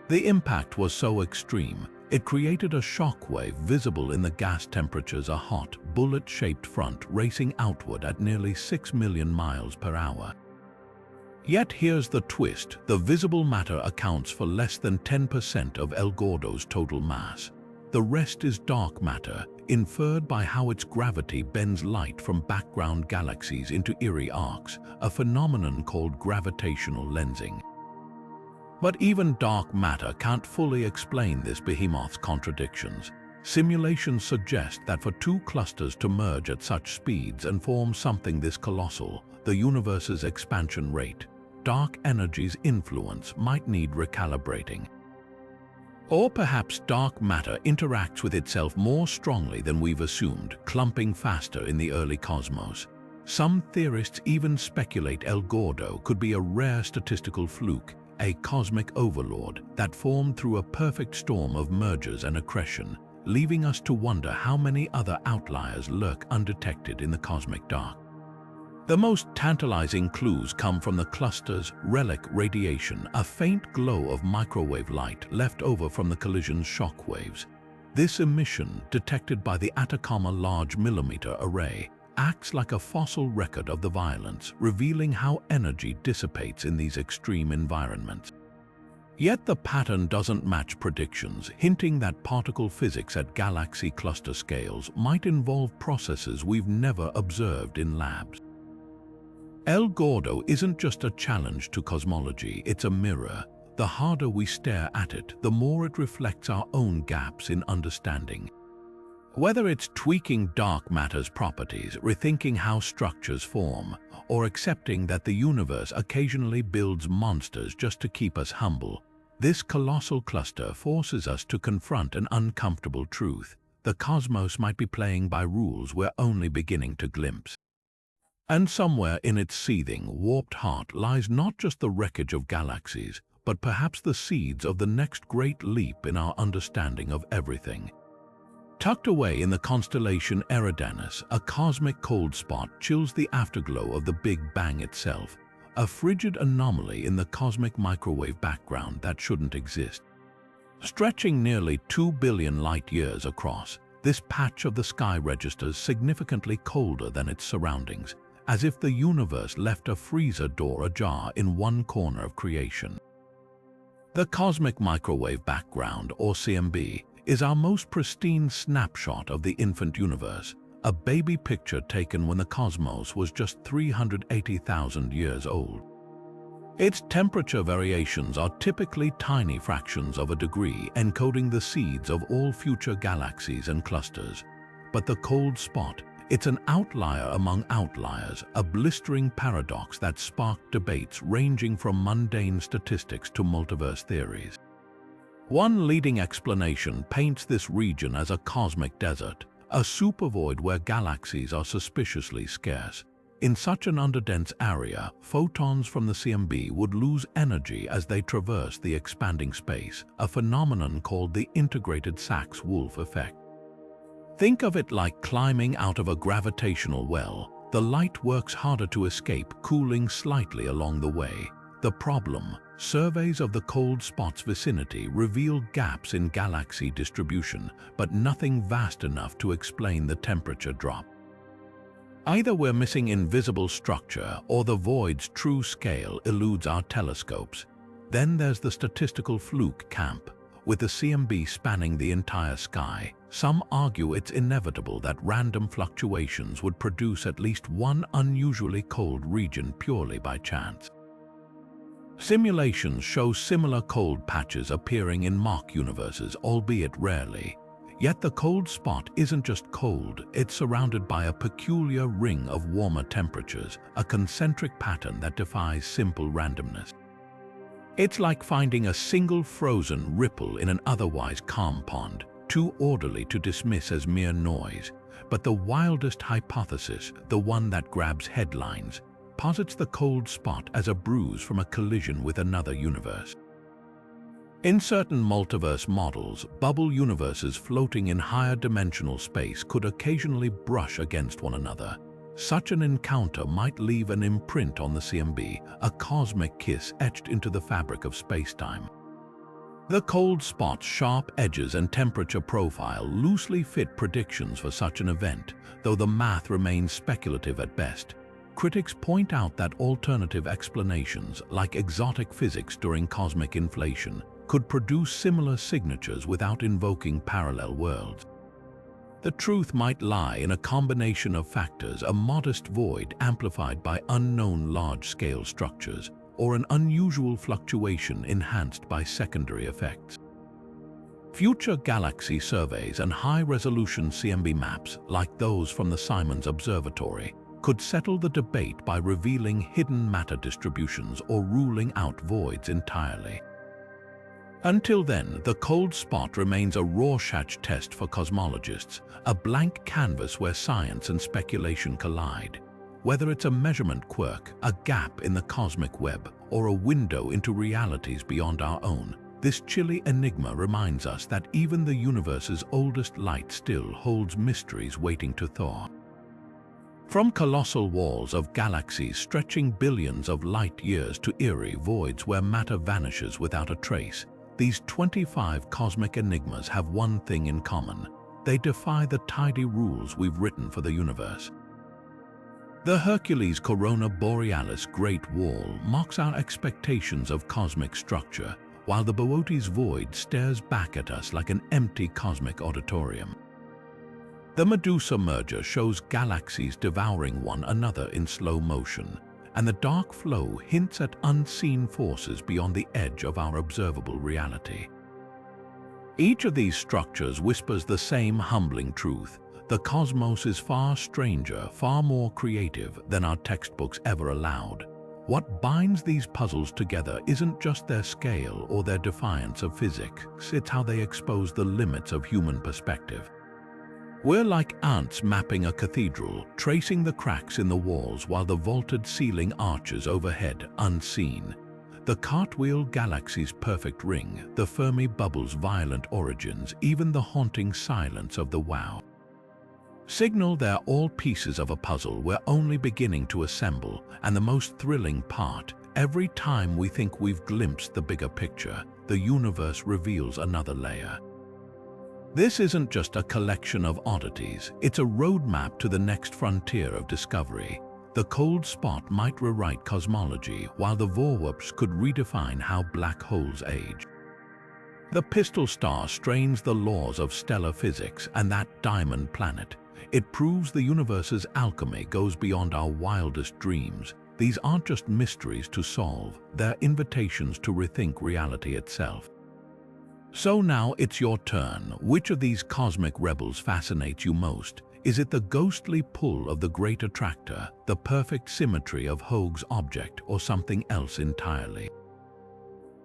The impact was so extreme, it created a shockwave visible in the gas temperatures, a hot, bullet-shaped front racing outward at nearly 6 million miles per hour. Yet here's the twist: the visible matter accounts for less than 10% of El Gordo's total mass. The rest is dark matter, inferred by how its gravity bends light from background galaxies into eerie arcs, a phenomenon called gravitational lensing. But even dark matter can't fully explain this behemoth's contradictions. Simulations suggest that for two clusters to merge at such speeds and form something this colossal, the universe's expansion rate, dark energy's influence might need recalibrating. Or perhaps dark matter interacts with itself more strongly than we've assumed, clumping faster in the early cosmos. Some theorists even speculate El Gordo could be a rare statistical fluke, a cosmic overlord that formed through a perfect storm of mergers and accretion, leaving us to wonder how many other outliers lurk undetected in the cosmic dark. The most tantalizing clues come from the cluster's relic radiation, a faint glow of microwave light left over from the collision's shock waves. This emission, detected by the Atacama Large Millimeter Array, acts like a fossil record of the violence, revealing how energy dissipates in these extreme environments. Yet the pattern doesn't match predictions, hinting that particle physics at galaxy cluster scales might involve processes we've never observed in labs. El Gordo isn't just a challenge to cosmology, it's a mirror. The harder we stare at it, the more it reflects our own gaps in understanding. Whether it's tweaking dark matter's properties, rethinking how structures form, or accepting that the universe occasionally builds monsters just to keep us humble, this colossal cluster forces us to confront an uncomfortable truth. The cosmos might be playing by rules we're only beginning to glimpse. And somewhere in its seething, warped heart lies not just the wreckage of galaxies, but perhaps the seeds of the next great leap in our understanding of everything. Tucked away in the constellation Eridanus, a cosmic cold spot chills the afterglow of the Big Bang itself, a frigid anomaly in the cosmic microwave background that shouldn't exist. Stretching nearly 2 billion light-years across, this patch of the sky registers significantly colder than its surroundings, as if the universe left a freezer door ajar in one corner of creation. The cosmic microwave background, or CMB, is our most pristine snapshot of the infant universe, a baby picture taken when the cosmos was just 380,000 years old. Its temperature variations are typically tiny fractions of a degree, encoding the seeds of all future galaxies and clusters. But the cold spot, it's an outlier among outliers, a blistering paradox that sparked debates ranging from mundane statistics to multiverse theories. One leading explanation paints this region as a cosmic desert, a supervoid where galaxies are suspiciously scarce. In such an underdense area, photons from the CMB would lose energy as they traverse the expanding space, a phenomenon called the integrated Sachs-Wolfe effect. Think of it like climbing out of a gravitational well. The light works harder to escape, cooling slightly along the way. The problem: surveys of the cold spot's vicinity reveal gaps in galaxy distribution, but nothing vast enough to explain the temperature drop. Either we're missing invisible structure or the void's true scale eludes our telescopes. Then there's the statistical fluke camp. With the CMB spanning the entire sky, some argue it's inevitable that random fluctuations would produce at least one unusually cold region purely by chance. Simulations show similar cold patches appearing in mock universes, albeit rarely. Yet the cold spot isn't just cold, it's surrounded by a peculiar ring of warmer temperatures, a concentric pattern that defies simple randomness. It's like finding a single frozen ripple in an otherwise calm pond, too orderly to dismiss as mere noise. But the wildest hypothesis, the one that grabs headlines, posits the cold spot as a bruise from a collision with another universe. In certain multiverse models, bubble universes floating in higher dimensional space could occasionally brush against one another. Such an encounter might leave an imprint on the CMB, a cosmic kiss etched into the fabric of space-time. The cold spot's sharp edges and temperature profile loosely fit predictions for such an event, though the math remains speculative at best. Critics point out that alternative explanations, like exotic physics during cosmic inflation, could produce similar signatures without invoking parallel worlds. The truth might lie in a combination of factors: a modest void amplified by unknown large-scale structures, or an unusual fluctuation enhanced by secondary effects. Future galaxy surveys and high-resolution CMB maps, like those from the Simons Observatory, could settle the debate by revealing hidden matter distributions or ruling out voids entirely. Until then, the cold spot remains a Rorschach test for cosmologists, a blank canvas where science and speculation collide. Whether it's a measurement quirk, a gap in the cosmic web, or a window into realities beyond our own, this chilly enigma reminds us that even the universe's oldest light still holds mysteries waiting to thaw. From colossal walls of galaxies stretching billions of light-years to eerie voids where matter vanishes without a trace, these 25 cosmic enigmas have one thing in common: they defy the tidy rules we've written for the universe. The Hercules-Corona Borealis Great Wall mocks our expectations of cosmic structure, while the Boötes void stares back at us like an empty cosmic auditorium. The Medusa merger shows galaxies devouring one another in slow motion, and the dark flow hints at unseen forces beyond the edge of our observable reality. Each of these structures whispers the same humbling truth. The cosmos is far stranger, far more creative than our textbooks ever allowed. What binds these puzzles together isn't just their scale or their defiance of physics, it's how they expose the limits of human perspective. We're like ants mapping a cathedral, tracing the cracks in the walls while the vaulted ceiling arches overhead unseen. The cartwheel galaxy's perfect ring, the Fermi Bubbles' violent origins, even the haunting silence of the wow signal they're all pieces of a puzzle we're only beginning to assemble, and the most thrilling part, every time we think we've glimpsed the bigger picture, the universe reveals another layer. This isn't just a collection of oddities, it's a roadmap to the next frontier of discovery. The cold spot might rewrite cosmology, while the vorwerps could redefine how black holes age. The pistol star strains the laws of stellar physics, and that diamond planet, it proves the universe's alchemy goes beyond our wildest dreams. These aren't just mysteries to solve, they're invitations to rethink reality itself. So now it's your turn. Which of these cosmic rebels fascinates you most? Is it the ghostly pull of the Great Attractor, the perfect symmetry of Hoag's object, or something else entirely?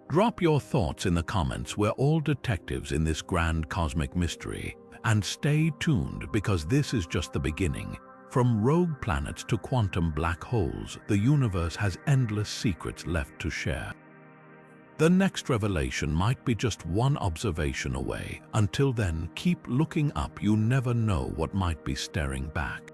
Drop your thoughts in the comments. We're all detectives in this grand cosmic mystery. And stay tuned, because this is just the beginning. From rogue planets to quantum black holes, the universe has endless secrets left to share. The next revelation might be just one observation away. Until then, keep looking up. You never know what might be staring back.